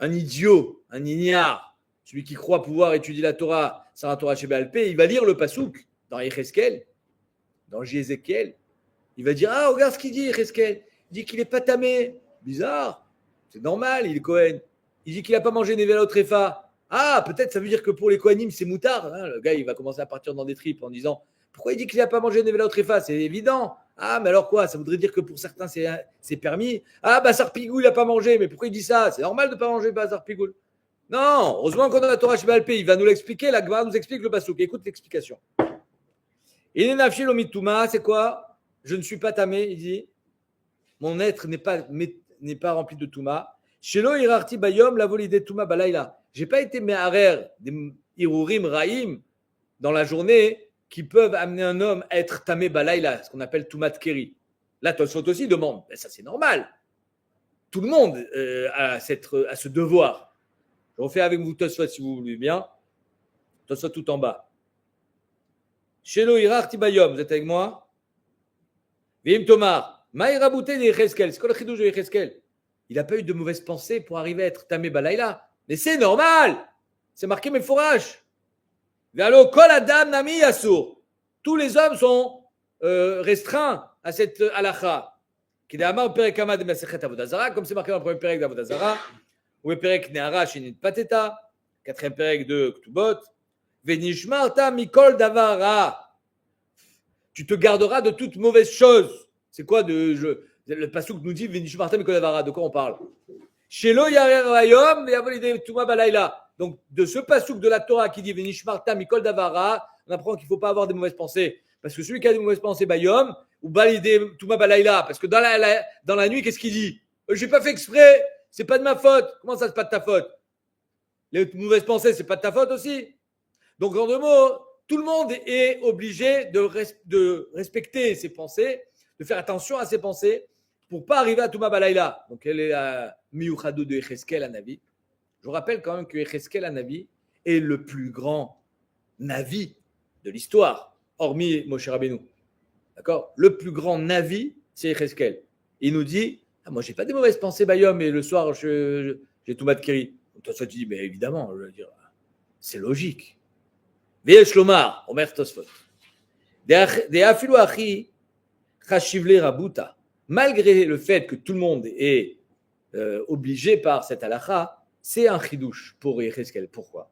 un idiot, un ignare, celui qui croit pouvoir étudier la Torah sans la Torah chez Béalpé, il va lire le Passouk dans Yecheskel, dans Jézéchiel. Il va dire, ah, regarde ce qu'il dit Yecheskel. Il dit qu'il n'est pas tamé. Bizarre. C'est normal, il est Cohen. Il dit qu'il n'a pas mangé Nevela au Tréfa. Ah, peut-être ça veut dire que pour les Kohanim, c'est moutard. Hein, le gars, il va commencer à partir dans des tripes en disant, pourquoi il dit qu'il n'a pas mangé Nevela au Tréfa? C'est évident. Ah, mais alors quoi? Ça voudrait dire que pour certains, c'est permis. Ah, Bassar Pigoul, il n'a pas mangé. Mais pourquoi il dit ça? C'est normal de ne pas manger Bassar Pigoul. Non, heureusement qu'on a la Torah chez Béalpé. Il va nous l'expliquer. La Gemara nous explique le Passouk. Écoute l'explication. Il est nafshi lo mituma, c'est quoi? Je ne suis pas tamé, il dit. Mon être n'est pas rempli de touma. Shelo irarti bayom la volide tuma balayla. J'ai pas été me'arer des irurim raïm dans la journée qui peuvent amener un homme à être tamé balayla, ce qu'on appelle tumat keri. Là, Tosfot aussi demande, ben ça c'est normal. Tout le monde a ce devoir. Je refais avec vous Tosfot si vous voulez bien. Tosfot tout en bas. Shelo irarti bayom, vous êtes avec moi? Vim Tomar, Maïra Bouté de Yecheskel, c'est quoi le chidouche de Yecheskel? Il n'a pas eu de mauvaises pensées pour arriver à être Tamé Balayla. Mais c'est normal. C'est marqué mes fourrages. Véalo, Kol Adam Nami Yassur. Tous les hommes sont restreints à cette halakha. Qui est Amar Perek Amad de Masechet Avodazara, comme c'est marqué dans le premier Perek d'Avodazara, ou le Perek Neara Shinit Pateta, quatrième Perek de Ktubot. Venishmarta Mikol Davara. Tu te garderas de toute mauvaise chose. C'est quoi le passouk nous dit Venishmarta Mikol Davara. De quoi on parle? Shelo Yarer Rayom Yavolide Tuma Balayla. Donc, de ce passouk de la Torah qui dit Venishmarta Mikol Davara, on apprend qu'il ne faut pas avoir des mauvaises pensées. Parce que celui qui a des mauvaises pensées, Bayom, ou Balide Tuma Balayla, parce que dans la nuit, qu'est-ce qu'il dit? J'ai pas fait exprès, c'est pas de ma faute. Comment ça, c'est pas de ta faute? Les mauvaises pensées, c'est pas de ta faute aussi. Donc, en deux mots, tout le monde est obligé de respecter ses pensées, de faire attention à ses pensées pour pas arriver à Tuma Balayla. Donc, elle est à Miyuchadou de Yecheskel Hanavi. Je vous rappelle quand même que Yecheskel Hanavi est le plus grand Navi de l'histoire, hormis Moshe Rabbeinu. D'accord? Le plus grand Navi, c'est Yecheskel. Il nous dit, moi, j'ai pas des mauvaises pensées, Bayom, et le soir, j'ai Tuma de Keri. Donc, toi, tu dis, mais évidemment, je veux dire, c'est logique. ויש לומר, אומר תוספות, דאפילו אחי חשיב לרבותא, malgré le fait que tout le monde est obligé par cette halakha, c'est un chidouche pour Yecheskel. Pourquoi?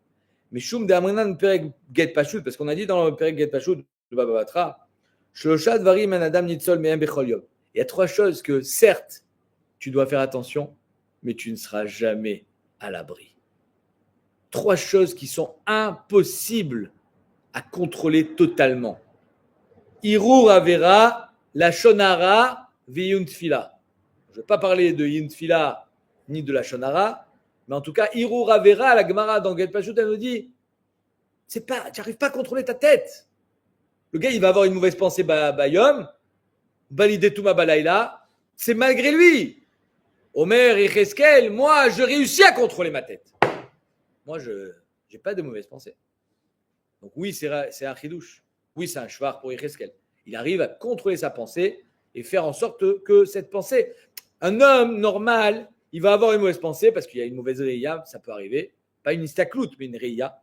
Mais Shum de Amrenan Perek Get Pashut, parce qu'on a dit dans le Perek Get Pashut de Baba Batra, Shlosha Dvarim en Adam Nitzol Mehem Bechol Yom. Il y a trois choses que, certes, tu dois faire attention, mais tu ne seras jamais à l'abri. Trois choses qui sont impossibles à contrôler totalement. Irur Avera, la Shonara, Viyun Tfila. Je ne vais pas parler de Yun Tfila ni de la Shonara, mais en tout cas, Irur Avera, la Gemara dans Get Pashut, elle nous dit, tu n'arrives pas à contrôler ta tête. Le gars, il va avoir une mauvaise pensée Bayom, Balidetuma Balayla, c'est malgré lui. Omer Yecheskel, moi, je réussis à contrôler ma tête. Moi, je n'ai pas de mauvaise pensée. Donc oui, c'est un chidouche. Oui, c'est un shvar pour Yecheskel. Il arrive à contrôler sa pensée et faire en sorte que cette pensée, un homme normal, il va avoir une mauvaise pensée parce qu'il y a une mauvaise reïa, ça peut arriver. Pas une istaklout, mais une reïa.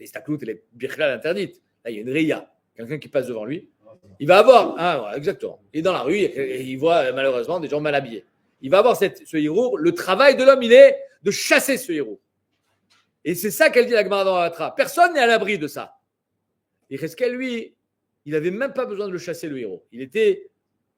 L'istaklout, elle est birchlal interdite. Là, il y a une reïa. Quelqu'un qui passe devant lui, il va avoir, exactement. Il est dans la rue et il voit malheureusement des gens mal habillés. Il va avoir ce hirour. Le travail de l'homme, il est de chasser ce hirour. Et c'est ça qu'elle dit la Gemara dans la Hatra. Personne n'est à l'abri de ça. Et Yecheskel, lui, il n'avait même pas besoin de le chasser, le héros. Il était,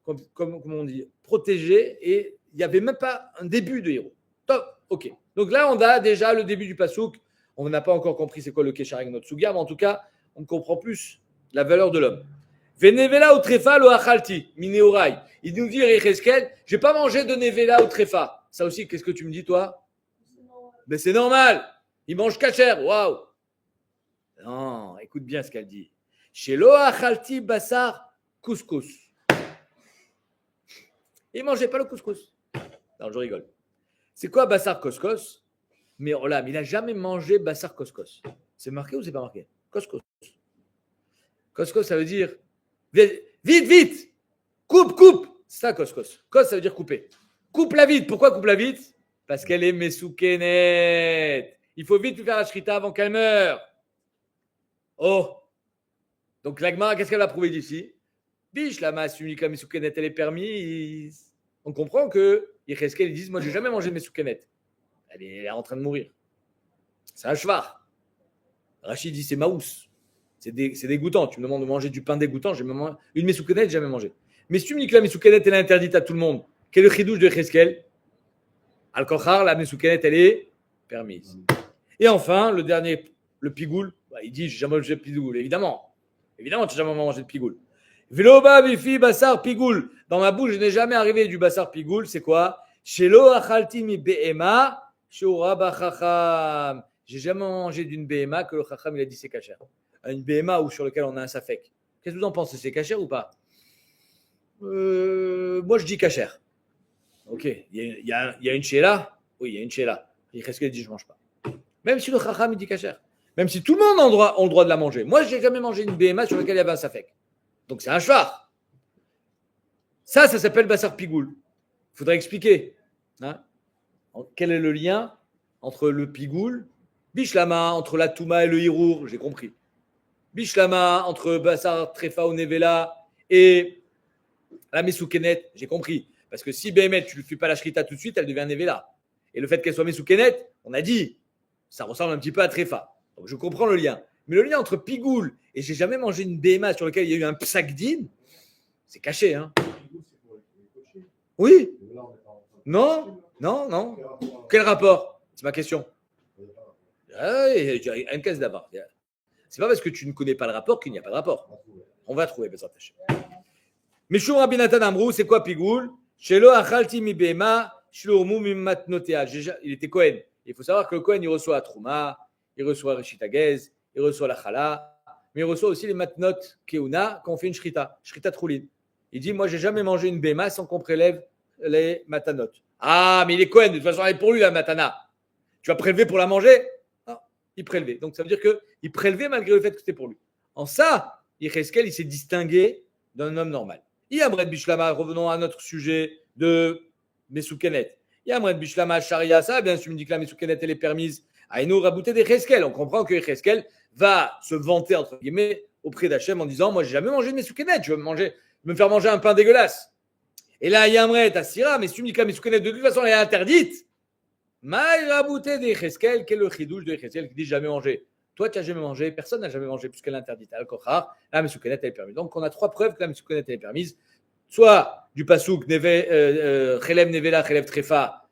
comme on dit, protégé et il n'y avait même pas un début de héros. Top, ok. Donc là, on a déjà le début du pasouk. On n'a pas encore compris c'est quoi le Kesharek notre Suga, mais en tout cas, on comprend plus la valeur de l'homme. Venevela ou trefa lo achalti, mineorai. Il nous dit, Yecheskel, je n'ai pas mangé de nevela ou trefa. Ça aussi, qu'est-ce que tu me dis, toi? Mais c'est normal. Il mange kasher, waouh! Non, écoute bien ce qu'elle dit. Chez Loachalti Bassar couscous. Il ne mangeait pas le couscous. Non, je rigole. C'est quoi Bassar couscous? Mais oh là, mais il n'a jamais mangé Bassar couscous. C'est marqué ou c'est pas marqué? Couscous. Couscous, ça veut dire vite, vite! Coupe! C'est ça, couscous. Kos, ça veut dire couper. Coupe-la vite. Pourquoi coupe-la vite? Parce qu'elle est mesoukenet. Il faut vite lui faire la shrita avant qu'elle meure. Oh. Donc l'agma, qu'est-ce qu'elle a prouvé d'ici? Biche, la masse unique, la mesoukenet, elle est permise. On comprend que Yecheskel, ils disent, moi, j'ai jamais mangé de mesoukenet. Elle est en train de mourir. C'est un shvar. Rachid dit, c'est maous. C'est dégoûtant. Tu me demandes de manger du pain dégoûtant. Une mesoukenet, j'ai jamais mangé. Mais si tu me dis que la mesoukenet, elle est interdite à tout le monde, quel est le chidouche de Yecheskel? Al-Kochar, la mesoukenet, elle est permise. Et enfin, le dernier, le pigoul, il dit, j'ai jamais mangé de pigoul. Évidemment, tu n'as jamais mangé de pigoul. Veloba, bifi, bassar, pigoul. Dans ma bouche, je n'ai jamais arrivé du bassar pigoul. C'est quoi? Shelo achalti mi be'ema, she'ora ba chacham. J'ai jamais mangé d'une BMA que le chacham il a dit c'est kasher. Une BMA ou sur lequel on a un safek. Qu'est-ce que vous en pensez? C'est kasher ou pas? Moi je dis kasher. Ok, il y a une sheila. Oui, il y a une sheila. Et qu'est-ce qu'elle dit? Je mange pas. Même si le chacham il dit kasher. Même si tout le monde a le droit de la manger. Moi, je n'ai jamais mangé une BMA sur laquelle il y avait un safek. Donc, c'est un shvar. Ça s'appelle Bassar Pigoul. Il faudrait expliquer. Hein, quel est le lien entre le Pigoul, Bishlama, entre la Touma et le Hirour, j'ai compris. Bishlama, entre Bassar Trefa ou Nevela et la Mesoukenet, j'ai compris. Parce que si BMT, tu ne lui fais pas la Shrita tout de suite, elle devient Nevela. Et le fait qu'elle soit Mesoukenet, on a dit, ça ressemble un petit peu à Trefa. Donc, je comprends le lien. Mais le lien entre Pigoul et j'ai jamais mangé une BMA sur laquelle il y a eu un psakdin, c'est caché. Hein. Oui. Non. Quel rapport? C'est ma question. Un casse d'abord. C'est pas parce que tu ne connais pas le rapport qu'il n'y a pas de rapport. On va trouver. Mishum Rabbi Natan Amrou, c'est quoi Pigoul? Shelo achalti mi BMA, shelo mu mi matnotea. Il était Cohen. Il faut savoir que le Cohen, il reçoit la Trouma, il reçoit Rishit Agez, il reçoit la Chala, mais il reçoit aussi les matnot Keuna quand on fait une Shrita Troulin. Il dit, moi, j'ai jamais mangé une béma sans qu'on prélève les matanot. Ah, mais il est Cohen, de toute façon, elle est pour lui, la matana. Tu vas prélever pour la manger? Non, il prélevait. Donc, ça veut dire qu'il prélevait malgré le fait que c'était pour lui. En ça, Yecheskel, il s'est distingué d'un homme normal. Yamred Bishlama, revenons à notre sujet de Mesoukenet. Yamred Bishlama, Sharia, ça, bien sûr, tu me dis que la Mesoukenet, elle est permise. Aïnou rabouté des Cheskel. On comprend que Cheskel va se vanter, entre guillemets, auprès d'Hachem en disant, moi, j'ai jamais mangé de Mesoukenet, je veux me faire manger un pain dégueulasse. Et là, Yamret, Asira, mais si tu me dis que la Mesoukenet, de toute façon, elle est interdite. Maï rabouté des Cheskel, quel est le chidouche de Cheskel qui dit jamais manger? Toi, tu n'as jamais mangé, personne n'a jamais mangé puisqu'elle est interdite. Al-Kochar, la Mesoukenet, elle est permise. Donc, on a trois preuves que la Mesoukenet, elle est permise. Soit du pasouk, Chelem Nevela, Chelev Trefa,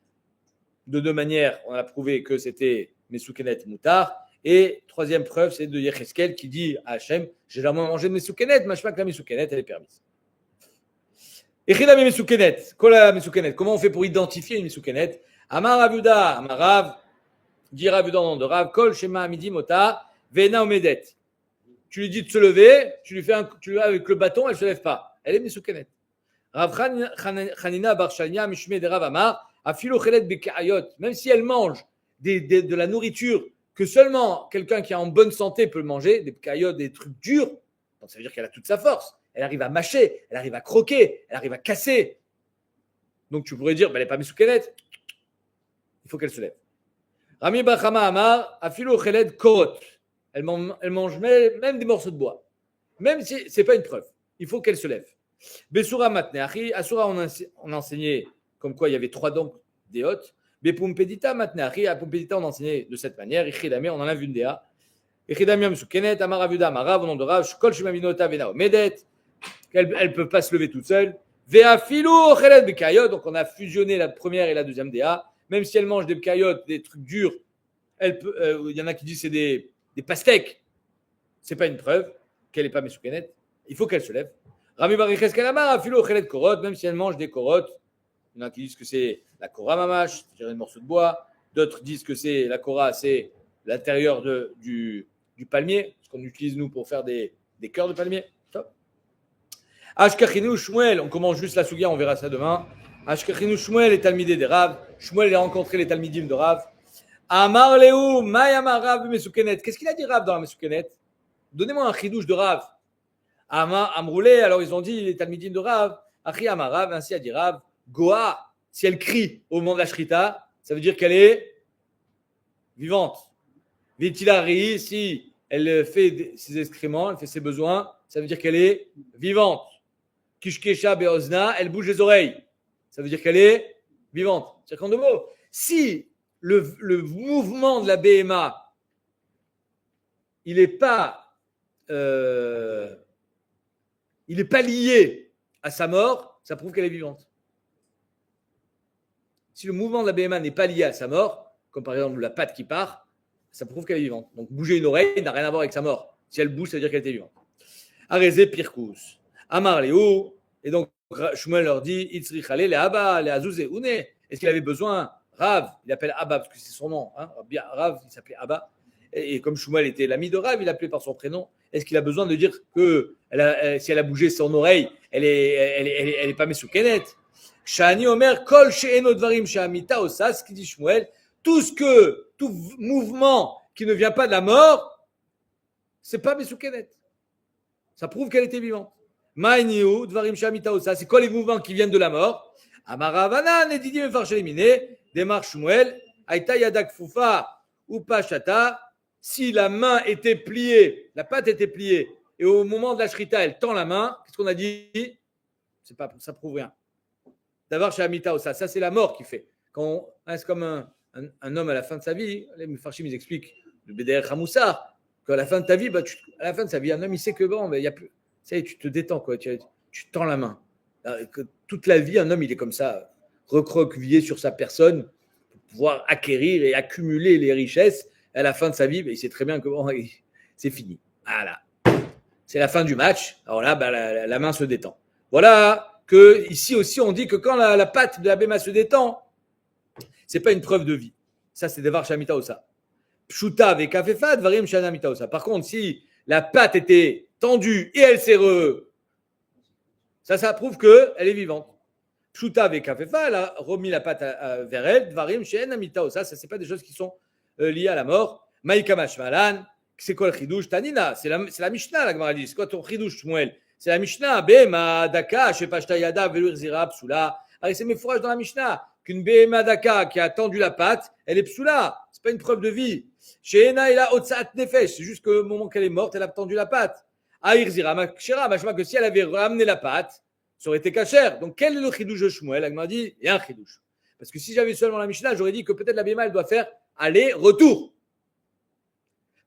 de deux manières, on a prouvé que c'était Mesoukenet Moutar. Et troisième preuve, c'est de Yecheskel qui dit à Hachem, j'ai jamais mangé de Mesoukenet, mais je sais que la Mesoukenet, elle est permise. Echidami Mesoukenet, Kola Mesoukenet, comment on fait pour identifier une Mesoukenet? Amar Avuda, Amar Rav, dit Rav dans le nom de Rav, Kol Shema Amidi Mota, Vena Omedet. Tu lui dis de se lever, tu lui fais avec le bâton, elle ne se lève pas. Elle est Mesoukenet. Rav Chanina Barshania, Mishme de Rav Amar, Afilo Chelet Bekayot, même si elle mange de la nourriture que seulement quelqu'un qui est en bonne santé peut manger, des caillottes, des trucs durs, donc ça veut dire qu'elle a toute sa force. Elle arrive à mâcher, elle arrive à croquer, elle arrive à casser. Donc tu pourrais dire, elle n'est pas Mesoukenet. Il faut qu'elle se lève. Rami Bachama Amar, Afilo Cheled Korot. Elle mange même des morceaux de bois. Même si ce n'est pas une preuve. Il faut qu'elle se lève. Besura Matneachi, Asura, on enseignait comme quoi il y avait trois dents des hôtes. Bepumpedita Matneachi, à Pumpedita, on enseignait de cette manière. Ichidame, on en a vu une déa. Ichidame Mesoukenet, Amar Avuda, Amarav, au nom de Rav, Shkol Shemaminota Vena Omedet. Elle ne peut pas se lever toute seule. Vea Filou Cheled Bekayot, donc on a fusionné la première et la deuxième déa. Même si elle mange des caillottes, des trucs durs, il y en a qui disent que c'est des pastèques. Ce n'est pas une preuve qu'elle n'est pas Mesoukenet. Il faut qu'elle se lève. Rami Bariches Kalama, Afilo Chelet Korot, même si elle mange des korottes. Il y en a qui disent que c'est la kora mamash, c'est-à-dire un morceau de bois. D'autres disent que c'est la kora, c'est l'intérieur du palmier, ce qu'on utilise nous pour faire des cœurs de palmier. Ashkachinu Shmuel, on commence juste la sougia, on verra ça demain. Ashkachinu Shmuel est talmidé des Rav. Shmuel a rencontré les talmidim de Rav. Amar Lehu, Mayamar Rav Mesoukenet. Qu'est-ce qu'il a dit Rav dans la Mesoukenet? Donnez-moi un chidouche de Rav. Amroulé, alors ils ont dit les talmidim de Rav. Achi Amar Rav, ainsi a dit Rav. Goa, si elle crie au moment de la shrita, ça veut dire qu'elle est vivante. Vitilari, si elle fait ses excréments, elle fait ses besoins, ça veut dire qu'elle est vivante. Kishkesha Beozna, elle bouge les oreilles. Ça veut dire qu'elle est vivante. C'est-à-dire qu'en deux mots, si le mouvement de la BMA, il n'est pas lié à sa mort, ça prouve qu'elle est vivante. Si le mouvement de la BMA n'est pas lié à sa mort, comme par exemple la patte qui part, ça prouve qu'elle est vivante. Donc bouger une oreille n'a rien à voir avec sa mort. Si elle bouge, ça veut dire qu'elle était vivante. Arézé Pirkous. Amar Léo. Et donc Shmuel leur dit, Itzrichale le Abba, le Azouzé, Une. Est-ce qu'il avait besoin, Rav, il appelle Abba, parce que c'est son nom, hein, Rav, il s'appelait Abba, et comme Shmuel était l'ami de Rav, il l'appelait par son prénom. Est-ce qu'il a besoin de dire que si elle a bougé son oreille, elle est pas mesoukenet? Shani Omer, Kol She'eno Dvarim She'amita Osa, ce qui dit Shmuel, tout mouvement qui ne vient pas de la mort, c'est pas mesoukenet. Ça prouve qu'elle était vivante. Ma'iniu Dvarim She'amita Osa, c'est quoi les mouvements qui viennent de la mort? Amara Vanan, Edidi Mefarsh Elimine, démarche Shmuel, Aïta Yadak Fufa ou Pashata. Si la main était pliée, la patte était pliée, et au moment de la shrita, elle tend la main, qu'est-ce qu'on a dit? Ça prouve rien. D'avoir chez Amita Osa, ça c'est la mort qui fait. C'est comme un homme à la fin de sa vie, les Mefarshim ils expliquent, le BDR Hamoussar, qu'à la fin de ta vie, à la fin de sa vie, un homme il sait que bon, il y a plus, ça y est, tu te détends, quoi, tu tends la main. Toute la vie, un homme il est comme ça, recroquevillé sur sa personne, pour pouvoir acquérir et accumuler les richesses. À la fin de sa vie, il sait très bien que bon, c'est fini. Voilà. C'est la fin du match. Alors là, la main se détend. Voilà que ici aussi, on dit que quand la patte de la béma se détend, c'est pas une preuve de vie. Ça, c'est Devar Shamita Osa. Pshuta avec Kafefa, Dvarim Shanamita Osa. Par contre, si la patte était tendue et elle s'est ça prouve qu'elle est vivante. Pshuta avec Kafefa, elle a remis la patte vers elle, Dvarim Shanamita Osa. Ça, c'est pas des choses qui sont lié à la mort. Maïka Mashmalan, c'est quoi le chidouche? Tanina, c'est la Mishnah, la Gemara dit. C'est quoi ton chidouche, Shmuel? C'est la Mishnah. Bema Daka, Shepashta Yada, Velur Zira, Psula. Alors, c'est mes fourrages dans la Mishnah. Qu'une Bema Daka qui a tendu la patte, elle est Psula. C'est pas une preuve de vie. Chez Ena, il a Otsaat Nefesh. C'est juste qu'au moment qu'elle est morte, elle a tendu la patte. Aïr Zira, Makshera, Machma, que si elle avait ramené la patte, ça aurait été cachère. Donc, quel est le chidouche de Shmuel? La Gemara dit, il y a un chidouche. Parce que si j'avais seulement la Mishnah, j'aurais dit que peut-être la Bema, elle doit faire aller-retour.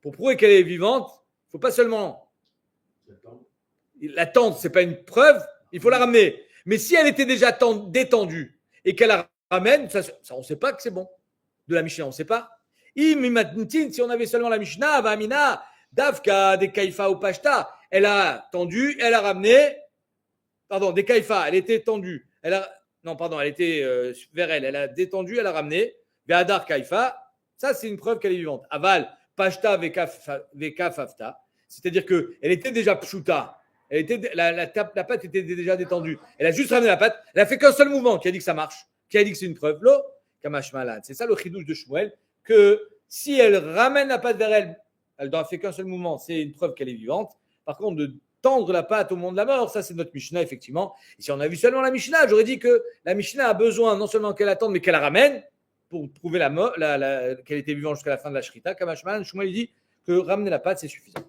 Pour prouver qu'elle est vivante, il ne faut pas seulement l'attendre, ce n'est pas une preuve, il faut la ramener. Mais si elle était déjà détendue et qu'elle la ramène, ça on ne sait pas que c'est bon. De la Mishnah, on ne sait pas. Si on avait seulement la Mishnah, Vamina, Davka, des Kaifa ou Pashta, elle a tendu, elle a ramené, des Kaifa, elle était tendue, elle était vers elle a détendu, elle a ramené, Ve'adar Kaifa, ça c'est une preuve qu'elle est vivante. Aval, Pashta veka fafta, c'est-à-dire qu'elle était déjà pshuta, la patte était déjà détendue. Elle a juste ramené la patte, elle a fait qu'un seul mouvement qui a dit que ça marche, qui a dit que c'est une preuve. Lo, kamash malad. C'est ça le chidouche de Shmuel, que si elle ramène la patte vers elle, elle n'a fait qu'un seul mouvement, c'est une preuve qu'elle est vivante. Par contre, de tendre la patte au moment de la mort, ça c'est notre Mishnah effectivement. Et si on a vu seulement la Mishnah, j'aurais dit que la Mishnah a besoin non seulement qu'elle attende, mais qu'elle la ramène pour prouver qu'elle était vivante jusqu'à la fin de la Shrita. Kamashman, Shmuel dit que ramener la patte, c'est suffisant.